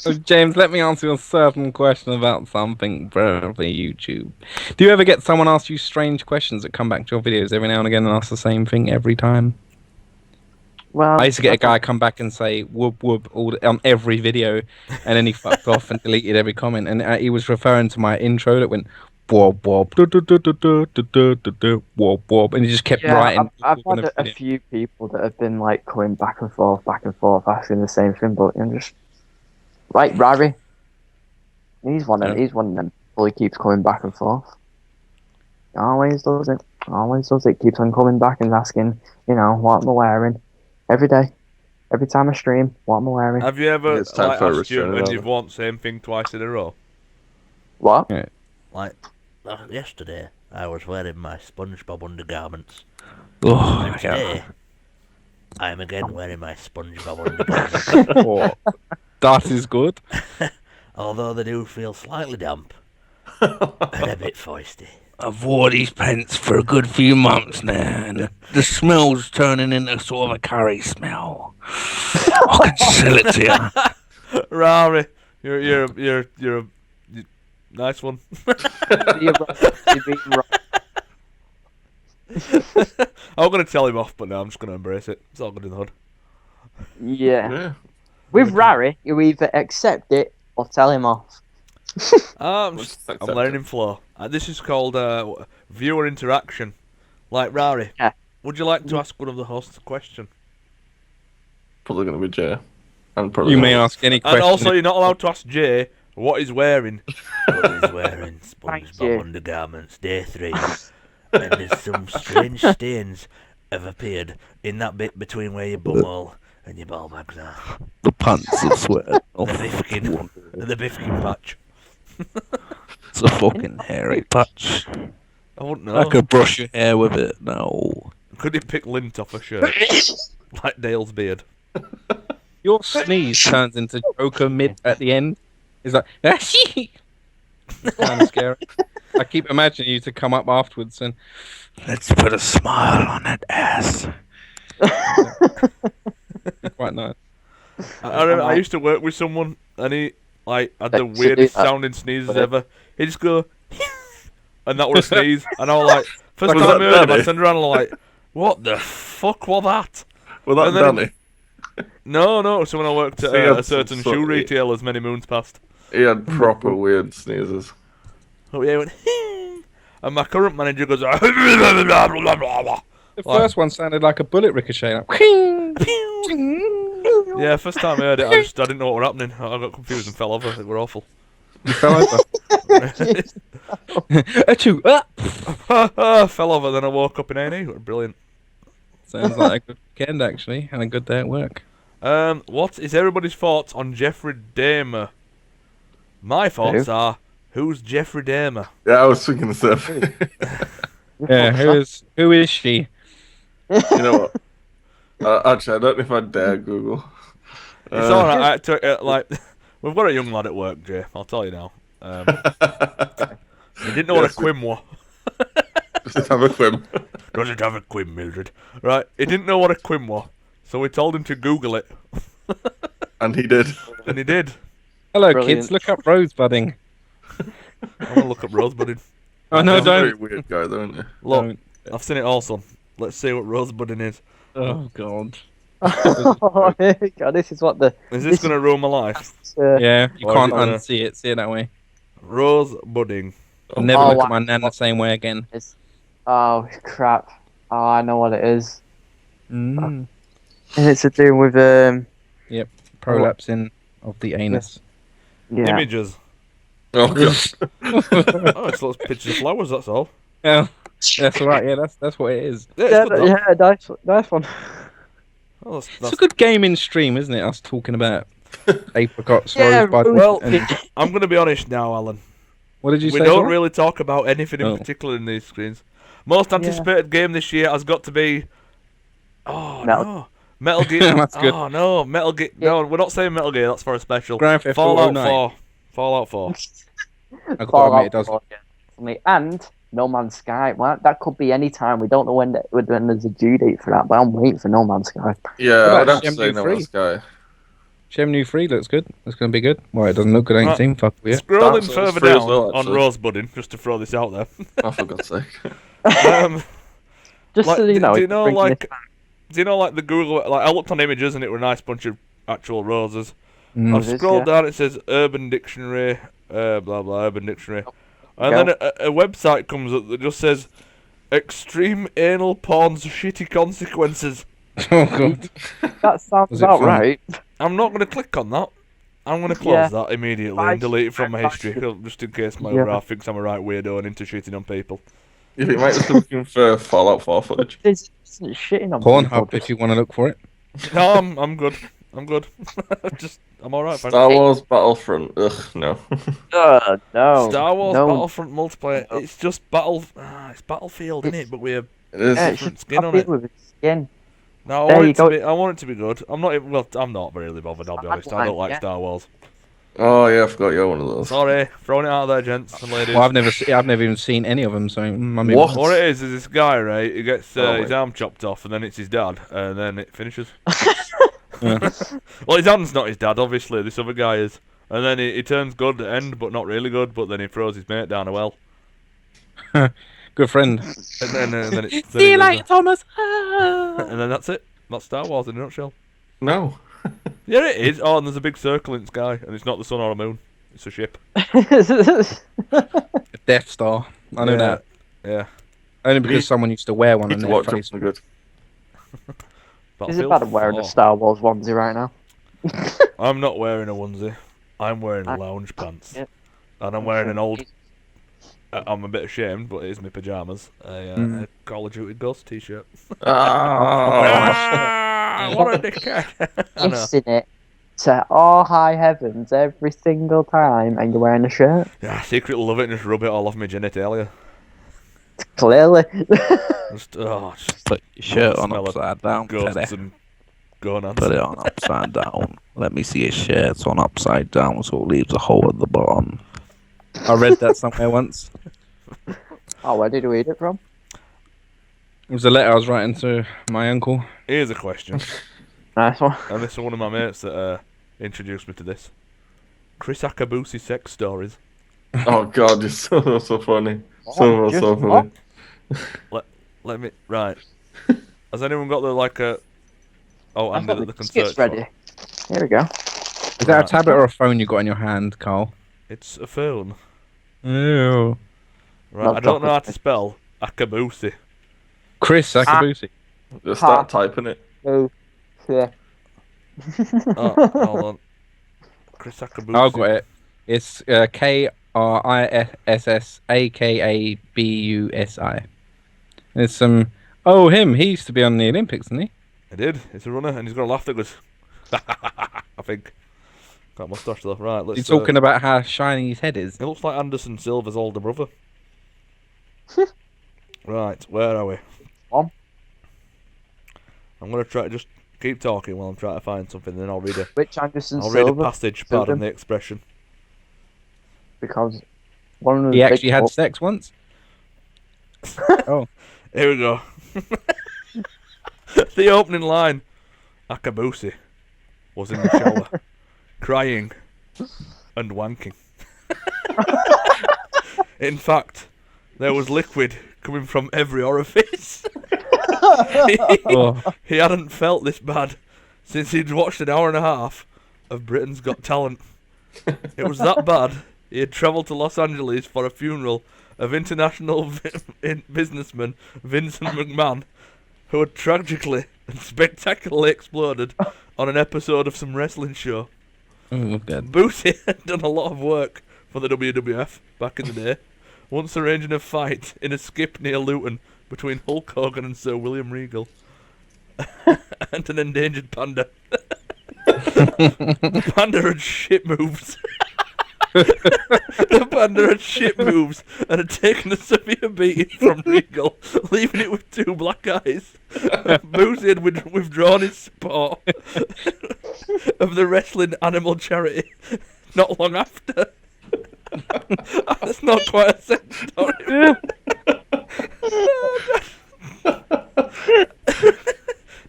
So, James, let me ask you a certain question about something for YouTube. Do you ever get someone ask you strange questions that come back to your videos every now and again and ask the same thing every time? Well, I used to get a guy come back and say whoop whoop on every video, and then he fucked off and deleted every comment. And he was referring to my intro that went wob wob do do do do do do do do do wob wob, and he just kept Yeah, writing. I've on had the a video. few people that have been like coming back and forth, asking the same thing. But I'm just right, Rari. He's one of Yeah. he's one of them. Well, he keeps coming back and forth. Always does it. Always does it. Keeps on coming back and asking, what am I wearing? Every day, every time I stream, what am I wearing? Have you ever It's time like, for a asked you restraining and order. you've worn the same thing twice in a row? What? Like, Yesterday, I was wearing my SpongeBob undergarments. Oh, And yeah. today, I am again wearing my SpongeBob undergarments. Oh, that is good. Although they do feel slightly damp and a bit foisty. I've wore these pants for a good few months now, and the smell's turning into sort of a curry smell. I can sell it to you. Rari, you're a nice one. You're right. You're being right. I'm gonna tell him off, but no, I'm just gonna embrace it. It's all good in the hood. Yeah. Yeah. With Rari, you either accept it or tell him off. I'm Accept letting it. him flow. This is called viewer interaction. Like Rari, Yeah. would you like to ask one of the hosts a question? Probably gonna be Jay. And probably You may not. ask any question. And also, you're not allowed to ask Jay what he's wearing. But he's wearing Thank you. SpongeBob undergarments, day 3. And there's some strange stains have appeared in that bit between where your bumhole and your ball bags are. The pants of sweat. The Oh, bifkin. The bifkin patch. it's a fucking hairy patch. I wouldn't I know. could brush your hair with it. No. Could he pick lint off a shirt? Like Dale's beard. Your sneeze turns into Joker mid at the end. It's like, it's kind of scary. I keep imagining you to come up afterwards and Let's put a smile on that ass. be quite nice. I remember I used to work with someone, and he like had the Thanks to weirdest do that. sounding sneezes But- ever. He just go, and that was a sneeze, and I was like, first Was time I that heard him, I Danny? turned around and like, what the fuck was that? Well, that And then- Danny. No, so when I worked at So he had a certain some shoe sort of- retailers many moons past. He had proper weird sneezes. Oh yeah, he went, and my current manager goes, The Like- first one sounded like a bullet ricochet. Like, yeah, first time I heard it, I didn't know what were happening. I got confused and fell over. They were awful. you fell over. Achoo! Ah! Fell over, then I woke up in A&E. Brilliant. Sounds like a good weekend, actually, and a good day at work. What is everybody's thoughts on Jeffrey Dahmer? My thoughts are, who's Jeffrey Dahmer? Yeah, I was thinking the same thing. Yeah, who is she? You know what? Actually, I don't know if I dare Google. It's alright. Like, we've got a young lad at work, Jay. I'll tell you now. He didn't know what a Yes. quim was. Just have a quim. Does it have a quim, Mildred? Right, he didn't know what a quim was, so we told him to Google it, And he did. and he did. Hello, Brilliant. kids. Look up rosebudding. I'm gonna look up rosebudding. Oh no, He's a very don't. weird guy, though, isn't he? Look, Don't. I've seen it all, son. Let's see what rosebudding is. Oh god. Oh, God, this is what the. Is this gonna ruin my life? Yeah, you Or can't is it gonna- unsee it. See it that way. Rosebudding. I'll never Oh, look wow. at my nan the same way again. Oh crap! Oh, I know what it is. Mm. And it's to do with Prolapsing of the anus. yeah. Images. Oh, God. Oh, it's lots of pictures of flowers, that's all. Yeah, that's all right. Yeah, that's what it is. Yeah, Yeah, it's good, that. nice one. Oh, that's, It's that's, a good gaming stream, isn't it? Us talking about apricots, Yeah, rosebud. well, and, I'm going to be honest now, Alan. what did you We say? don't Paul? really talk about anything in Oh. particular in these screens. Most anticipated game this year has got to be... Oh, Metal- no. Metal Gear. That's good. Oh, no. Metal Gear. No, we're not saying Metal Gear. That's for a special. Grand Theft Auto Fallout 9. 4. Fallout 4. I've got to admit, Fallout it does. 4, yeah, definitely. And No Man's Sky. Well, that could be any time. We don't know when there's a due date for that, but I'm waiting for No Man's Sky. Yeah, What I would about have to say Shenmue No 3? Man's Sky. Shenmue 3 looks good. It's going to be good. Well, it doesn't look good, ain't Right. seen. Fuck yeah. Scrolling Dark Souls further 3 as down well, on actually. Rosebudding, just to throw this out there. Oh, for God's sake. Just Like, so you know, do you it's know bringing like, it back. do you know like the Google? Like I looked on images and it were a nice bunch of actual roses. Mm. I've Roses, scrolled yeah. down. It says Urban Dictionary, blah blah Urban Dictionary, and go. then a website comes up that just says extreme anal porn's shitty consequences. Oh, God. That sounds Was it about fun? right. I'm not going to click on that. I'm going to close Yeah. that immediately I- and delete it from my I- history, just in case my Yeah. other half thinks I'm a right weirdo and into shitting on people. You think Mike was looking for Fallout 4 footage? This isn't shitting on people. Pornhub, if you want to look for it. No, I'm good. I'm good. I'm all right. Thanks. Star Wars Battlefront. Ugh, no. No. Star Wars no. Battlefront multiplayer. No. It's just it's Battlefield, isn't it? But we have It is. Yeah, different it's skin on Battlefield it. with its skin. No, I There want you it to go. be. I want it to be good. I'm not even. Well, I'm not really bothered. I'll be honest. I don't like Yeah. Star Wars. Oh, yeah, I forgot you're one of those. Sorry, throwing it out there, gents and ladies. Well, I've never even seen any of them, so I mean, What? What it is this guy, right? He gets Oh, his wait. arm chopped off, and then it's his dad, and then it finishes. Yeah. Well, his hand's not his dad, obviously. This other guy is, and then he turns good at the end, but not really good. But then he throws his mate down a well, Good friend. and then it's. See you later, Thomas. And then that's it. That's Star Wars in a nutshell. No. Yeah, it is. Oh, and there's a big circle in the sky, and it's not the sun or a moon. It's a ship. Death Star. I know Yeah, that. Yeah. Only because someone used to wear one Need on to their watch face. something good. Is it bad I'm wearing a Star Wars onesie right now? I'm not wearing a onesie. I'm wearing I- lounge pants. yeah. And I'm wearing an old. I'm a bit ashamed, but it is my pajamas. A Call of Duty Ghost t-shirt. Ah. What a dickhead! I know. Kissing it to all high heavens every single time, and you're wearing a shirt. Yeah, I secretly love it and just rub it all off my genitalia. Clearly. Just Put your shirt on Smell of upside down, ghosts Teddy. and gonads. Put it on upside down. Let me see your shirt on upside down so it leaves a hole at the bottom. I read that somewhere once. Oh, where did you read it from? It was a letter I was writing to my uncle. Here's a question, Nice one. and this is one of my mates that introduced me to this. Chris Akabusi sex stories. Oh, God, you're so funny. So just funny. Let me right. Has anyone got the Oh, I've Andy, got that the they can biscuits search for? ready. Here we go. Is that a tablet or a phone you got in your hand, Carl? It's a phone. Ew. Right, Not I don't know how to chocolate. spell Akabusi. Chris Akabusi. Just start typing it. Oh, yeah. Oh, hold on. Chris Akabusi. I got it. It's KRISSAKABUSI. There's some. Oh, him. He used to be on the Olympics, didn't he? I did. It's a runner, and he's gonna laugh that goes. I think. Got mustache though. Right, let's. He's talking about how shiny his head is. It looks like Anderson Silva's older brother. Right, where are we? On. I'm gonna try to just keep talking while I'm trying to find something, then I'll read a. Which Anderson I'll read a Silva? passage. Silva? Pardon the expression. Because one of them He actually had sex once. Here we go. The opening line. Akabusi was in the shower, crying and wanking. In fact, there was liquid coming from every orifice. Oh. He hadn't felt this bad since he'd watched an hour and a half of Britain's Got Talent. It was that bad, he had travelled to Los Angeles for a funeral of international businessman Vincent McMahon, who had tragically and spectacularly exploded on an episode of some wrestling show. Oh, good. Booty had done a lot of work for the WWF back in the day, once arranging a fight in a skip near Luton between Hulk Hogan and Sir William Regal and an endangered panda. The panda had shit moves. The panda had shit moves and had taken a severe beating from Regal, leaving it with 2 black eyes. Boozy had withdrawn his support of the wrestling animal charity not long after. That's not quite a sex story.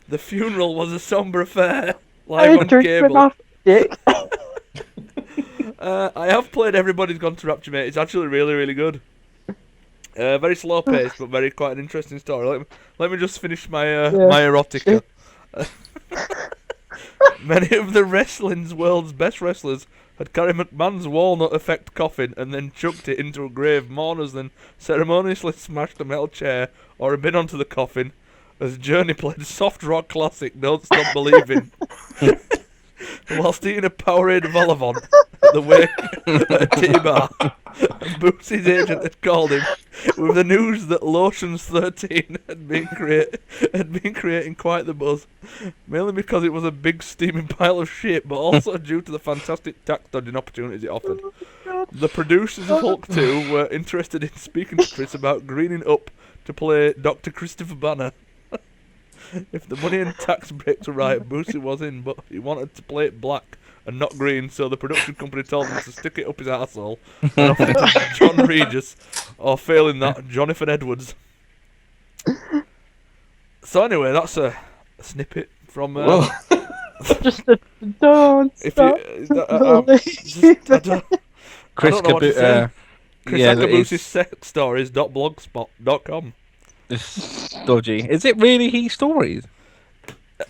The funeral was a somber affair. Live on cable. Dick. I have played Everybody's Gone to Rapture, mate. It's actually really, really good. Very slow paced, but very quite an interesting story. Let me just finish my my erotica. Many of the wrestling's world's best wrestlers had carried McMahon's walnut effect coffin and then chucked it into a grave. Mourners then ceremoniously smashed a metal chair or a bin onto the coffin as Journey played soft rock classic Don't Stop Believing whilst eating a Powerade Volavon at the wake at a tea bar. And Boosie's agent had called him with the news that Lotions 13 had been creating quite the buzz, mainly because it was a big steaming pile of shit, but also due to the fantastic tax dodging opportunities it offered. The producers of Hulk 2 were interested in speaking to Chris about greening up to play Dr. Christopher Banner. If the money and tax breaks were right, Boosie was in, but he wanted to play it black and not green, so the production company told him to stick it up his arsehole and offered it to John Regis, or failing that, Jonathan Edwards. So anyway, that's a snippet from... Just a don't stop believing. Chris Akabusi's sex stories.blogspot.com. It's dodgy. Is it really his stories?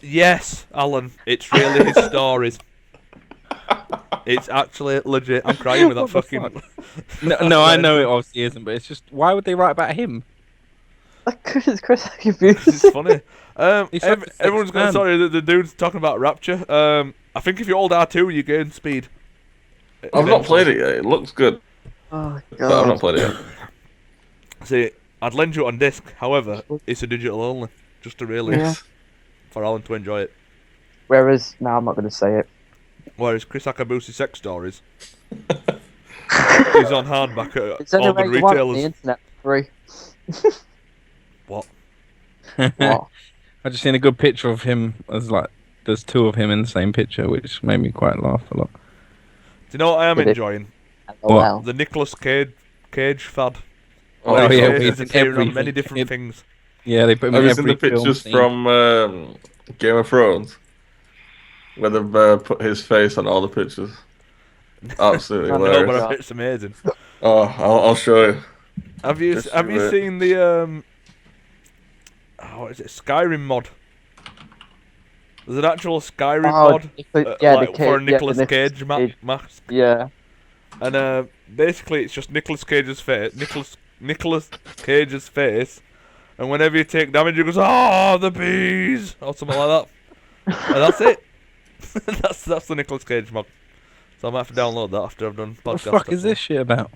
Yes, Alan, it's really his stories. It's actually legit. I'm crying with that fucking... No, I know it obviously isn't, but it's just, why would they write about him? It's Chris Akabusi. It's funny. Everyone's man. sorry, the dude's talking about Rapture. I think if you hold R2, you gain speed. I've not played it yet. It looks good, Oh but I've not god. played it yet. See, I'd lend you it on disc. However, it's a digital only, just to really Yeah. for Alan to enjoy it. Whereas now I'm not going to say it. Whereas Chris Akabusi sex stories is on hardback It's at all anywhere good you want on the retailers. internet for free. What? What? I just seen a good picture of him as like there's two of him in the same picture, which made me quite laugh a lot. Do you know what I am Did it? enjoying? LOL. The Nicolas Cage fad. Oh, Oh, Nicolas yeah, Cage he's is in appearing on everything. many different things. Yeah, they put him Have in you seen every the film pictures scene. from Game of Thrones? Where they've put his face on all the pictures. Absolutely I know, No, hilarious. but it's amazing. Oh, I'll show you. Have you Just have do you it. seen the what is it, Skyrim mod? There's an actual Skyrim mod, yeah, like the for a Cage, Nicolas yeah, Cage mask, Yeah. and basically it's just Nicolas Cage's face, Nicolas Cage's face, and whenever you take damage, he goes, "Ah, the bees," or something like that, and that's it. that's the Nicolas Cage mod. So I might have to download that after I've done podcast. What the fuck is this shit about?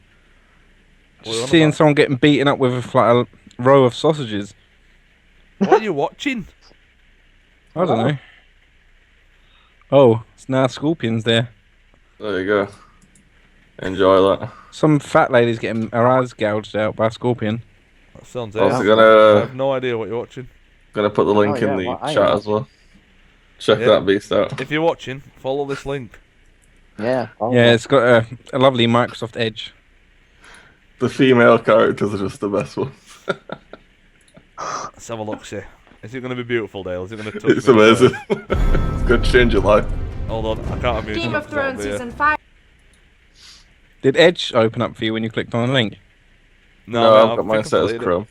What are you on Seeing about? someone getting beaten up with like a row of sausages. What are you watching? I don't know. Oh, it's now scorpions there. There you go. Enjoy that. Some fat lady's getting her eyes gouged out by a scorpion. That sounds Also awesome. I gonna have no idea what you're watching. put the link Oh, yeah, in the what I chat am. as well. Check Yeah. that beast out. If you're watching, follow this link. Yeah. Oh, Yeah, it's got a lovely Microsoft Edge. The female characters are just the best ones. Let's have a look, see. Is it going to be beautiful, Dale? Is it going to touch It's me? amazing. It's going to change your life. Hold on, I can't have music. Game up of 'cause that'll Thrones be, season 5. Did Edge open up for you when you clicked on the link? No, mate, I've got think mine I've set as played it. Chrome.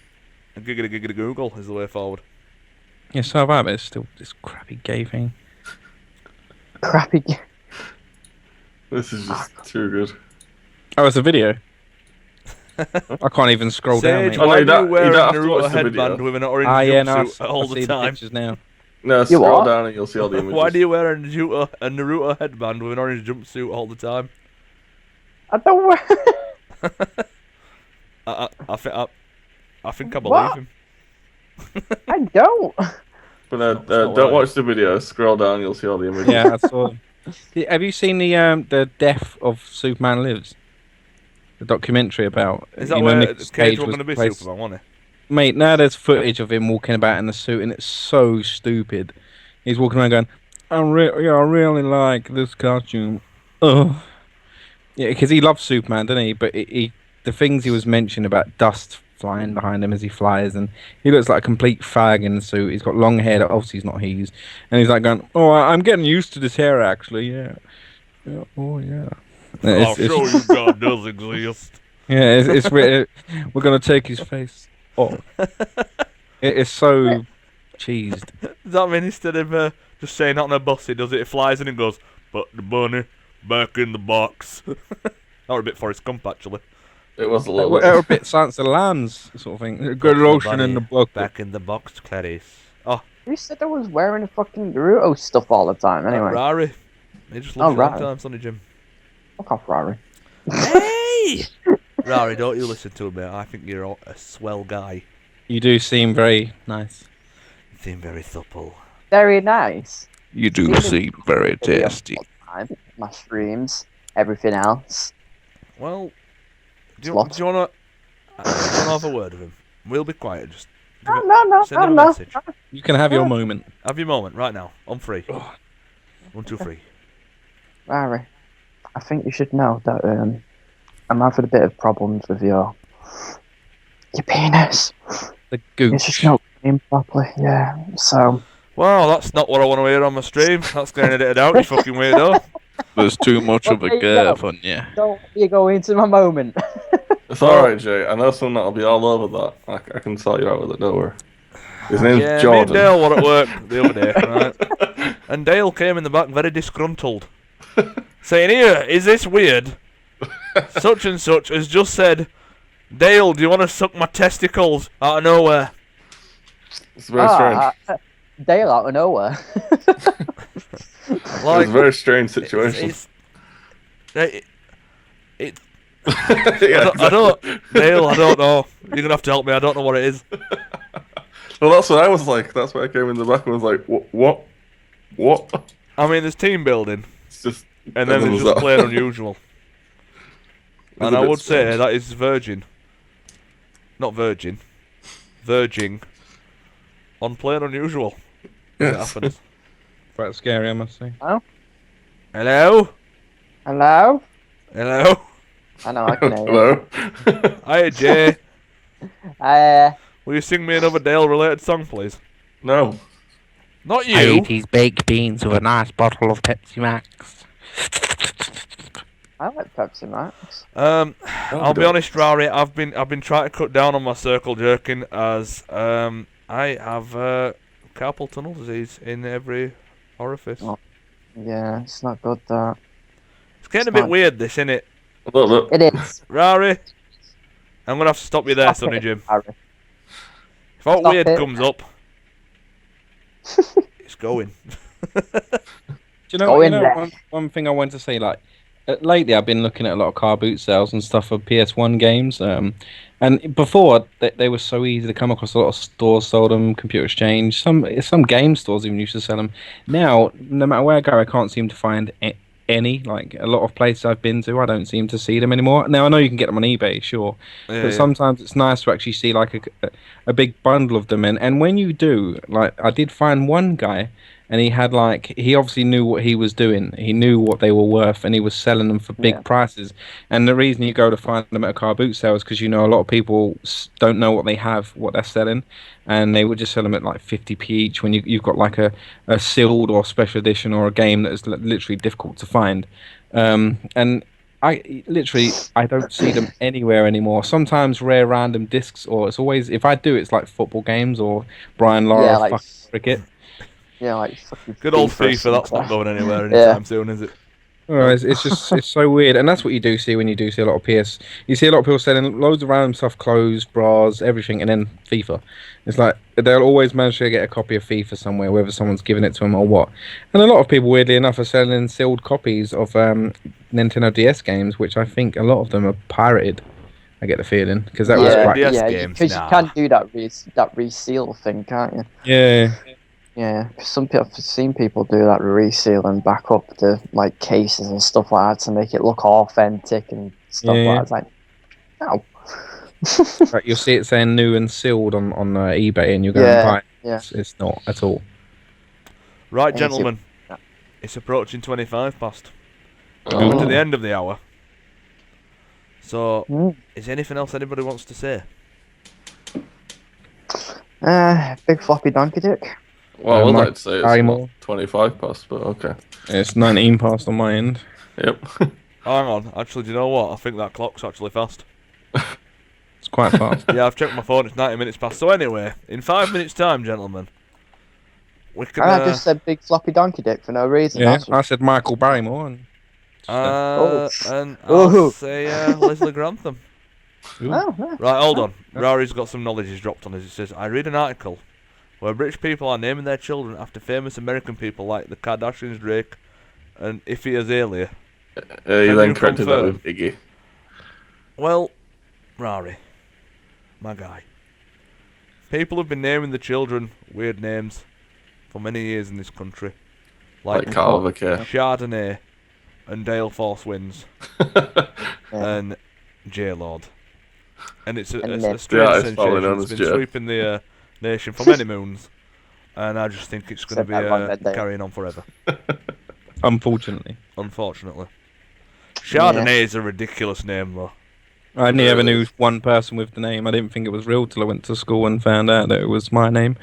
Giggity Google is the way forward. Yeah, so have I, but it's still this crappy gay thing. crappy. This is just too good. Oh, it's a video. I can't even scroll down. Sage, Mate. Oh, no, why you do you don't- wear you a don't have to Naruto watch the video. headband with an orange Yeah, no, jumpsuit all I the see the time? pictures now. No, scroll what? down and you'll see all the images. Why do you wear a Naruto headband with an orange jumpsuit all the time? I don't wear. I think I believe What? him. I don't. But not don't right. watch the video. Scroll down, you'll see all the images. Yeah, I saw them. Have you seen the death of Superman Lives? The documentary about Is that you know, where Nicolas Cage was was going to be placed- Superman, wasn't Mate, now there's footage of him walking about in the suit, and it's so stupid. He's walking around going, I really like this costume. Oh, Yeah, because he loves Superman, doesn't he? But the things he was mentioning about dust flying behind him as he flies, and he looks like a complete fag in the suit. He's got long hair that obviously is not his, and he's like going, "Oh, I'm getting used to this hair, actually. Yeah, yeah. Oh, yeah." I'll show you God does exist. Yeah, we're gonna take his face off. It's so cheesed. Does that mean instead of just saying on a bus, he does it, it flies in and goes, "Put the bunny back in the box." That was a bit Forrest Gump, actually. It was a little We're a bit. bit Silence of the Lambs sort of thing. Good Put the lotion bunny in the book. back in the box, Clarice. Who said I was wearing a fucking Naruto stuff all the time? Anyway, Rari. He just loves you Rari. sometimes, doesn't he, Jim? fuck off, Rory. Hey! Rari, don't you listen to him, mate. I think you're a swell guy. You do seem very nice. You seem very supple. Very nice. You do seem very tasty. My streams, everything else. Well, do you Slot. want to have a word with him? We'll be quiet. Just No, send him a no. message. You can have your moment. Have your moment right now. I'm free. 1, 2, 3. Rory, I think you should know that I'm having a bit of problems with your penis. The It's just gooch. not going properly. Yeah. So Well, that's not what I want to hear on my stream. That's getting edited out, you fucking weirdo. There's too much of a There you go. curve on you. don't you go into my moment. It's alright, Jay. I know someone that'll be all over that. I can sort you out with it, don't worry. His name's Yeah, me and Jordan. Dale were at work the other day, right? And Dale came in the back very disgruntled, saying, "Here, is this weird? Such and such has just said, Dale, do you want to suck my testicles out of nowhere?" It's very strange. Dale out of nowhere. It's Like, a very strange situation. I don't, Dale, I don't know. You're gonna have to help me. I don't know what it is. Well, that's what I was like. That's why I came in the back and was like, what? I mean, there's team building, It's just. and then there's was just that. plain unusual. It's And a I bit would say strange. that is virgin, not virgin, verging on plain unusual. It Yes. happens. Quite scary, I must say. Hello, Hello? hello. I know, I can hear you. Hello. Hi, Jay. Uh, Will you sing me another Dale-related song, please? No. Not I you. ate these baked beans with a nice bottle of Pepsi Max. I like Pepsi Max. I'll be honest, Rari. I've been trying to cut down on my circle jerking as I have carpal tunnel disease in every orifice. Oh. Yeah, it's not good, that. It's getting a it's bit fine. weird, this, isn't it? A little bit. It is. Rari, I'm gonna have to stop you there, Stop Sonny it, Jim. Harry. If that Stop weird it. comes up, it's going. Do you know, Go you in know there. one thing I wanted to say, like, lately I've been looking at a lot of car boot sales and stuff for PS1 games. And before, they were so easy to come across. A lot of stores sold them, Computer Exchange. Some game stores even used to sell them. Now, no matter where I go, I can't seem to find any. Like, a lot of places I've been to, I don't seem to see them anymore. Now, I know you can get them on eBay, sure. Yeah, But yeah. sometimes it's nice to actually see, like, a big bundle of them. And when you do, like, I did find one guy, and he had, like, he obviously knew what he was doing. He knew what they were worth, and he was selling them for big Yeah. prices. And the reason you go to find them at a car boot sale is because, you know, a lot of people don't know what they have, what they're selling, and they would just sell them at, like, 50p each when you've got, like, a sealed or special edition or a game that is literally difficult to find. And I don't see them anywhere anymore. Sometimes rare random discs, or it's always, if I do, it's like football games or Brian Lara Yeah, like- fucking cricket. Yeah, like fucking Good old FIFA or FIFA. That's not something. going anywhere Yeah. anytime soon, is it? Oh, it's just it's so weird, and that's what you do see when you do see a lot of PS. You see a lot of people selling loads of random stuff, clothes, bras, everything, and then FIFA. It's like they'll always manage to get a copy of FIFA somewhere, whether someone's giving it to them or what. And a lot of people, weirdly enough, are selling sealed copies of Nintendo DS games, which I think a lot of them are pirated. I get the feeling because that was Yeah, quite DS yeah, games, because nah. you can't do that reseal thing, can't you? yeah. Yeah, 'cause some people, I've seen people do that reseal and back up the like cases and stuff like that to make it look authentic and stuff Yeah. like that. It's like, no. Like you'll see it saying new and sealed on eBay, and you're going Yeah, to buy it. yeah. It's not at all. Right, Thank gentlemen. you. It's approaching 25 past. We're coming to the end of the hour. So, is there anything else anybody wants to say? Big floppy donkey dick. Well, I would Mike like to say it's Barrymore. not 25 past, but okay. It's 19 past on my end. Yep. Hang on, actually, do you know what? I think that clock's actually fast. It's quite fast. Yeah, I've checked my phone, it's 90 minutes past. So anyway, in 5 minutes time, gentlemen, we can... I just said big floppy donkey dick for no reason. Yeah, That's what- I said Michael Barrymore. And and I'll Ooh. say Leslie Grantham. Oh, yeah. Right, hold on. Rory's got some knowledge he's dropped on us. He says, I read an article where British people are naming their children after famous American people like the Kardashians, Drake, and Ify Azalea. You Can then you corrected that confirm? with Iggy. Well, Rory, my guy. People have been naming the children weird names for many years in this country. Like Carl Vicker. Chardonnay and Dale Force Winds and J-Lord. And it's a And strange artist formerly sensation. known It's as been J. sweeping the nation for many moons. And I just think it's going to Except be that one that day. carrying on forever, unfortunately. unfortunately. Chardonnay is a ridiculous name, though. I only ever knew one person with the name. I didn't think it was real till I went to school and found out that it was my name.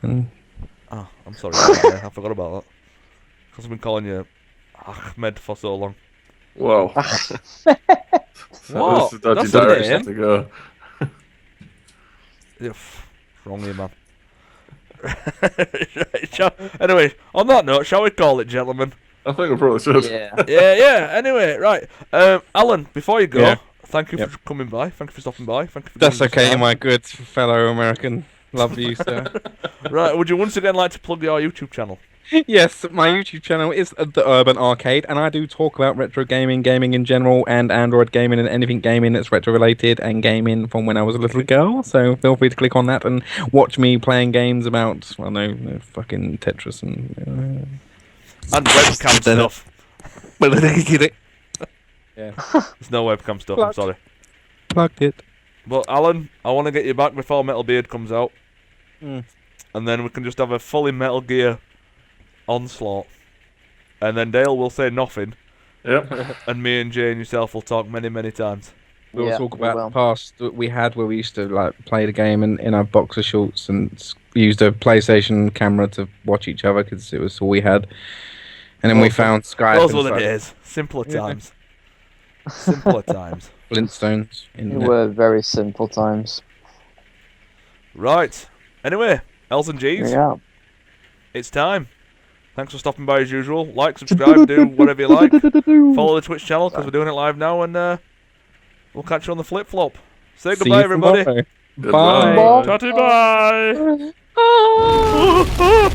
And Oh, I'm sorry. I forgot about that. Because I've been calling you Ahmed for so long. Whoa. What? This is dodgy That's a direction name. to go. Wrong here, man. Right, anyway, on that note, shall we call it, gentlemen? I think I probably should. Yeah. Yeah. Anyway, right. Alan, before you go, Yeah. thank you Yep. for coming by. Thank you for stopping by. Thank you for that's giving us okay, time. my good fellow American. Love you, sir. Right, would you once again like to plug your YouTube channel? Yes, my YouTube channel is The Urban Arcade, and I do talk about retro gaming, gaming in general, and Android gaming, and anything gaming that's retro related, and gaming from when I was a little girl. So feel free to click on that and watch me playing games about, well, no fucking Tetris and. And webcam stuff. Yeah, There's no webcam stuff, I'm sorry. plugged it. But Alan, I want to get you back before Metal Beard comes out. Mm. And then we can just have a fully Metal Gear onslaught. And then Dale will say nothing. Yep. And me and Jay and yourself will talk many, many times. We'll Yeah, talk we about will. the past that we had where we used to like play the game in our boxer shorts and used a PlayStation camera to watch each other because it was all we had. And then we Those found Skype Those and were the such. days. Simpler Yeah. times. Simpler times. Flintstones. They Internet. were very simple times. Right. Anyway, L's and G's, Yeah. it's time. Thanks for stopping by as usual. Like, subscribe, do whatever you like. Follow the Twitch channel because we're doing it live now, and we'll catch you on the flip flop. Say See goodbye, you everybody. tomorrow. Goodbye. Bye. Tatty bye.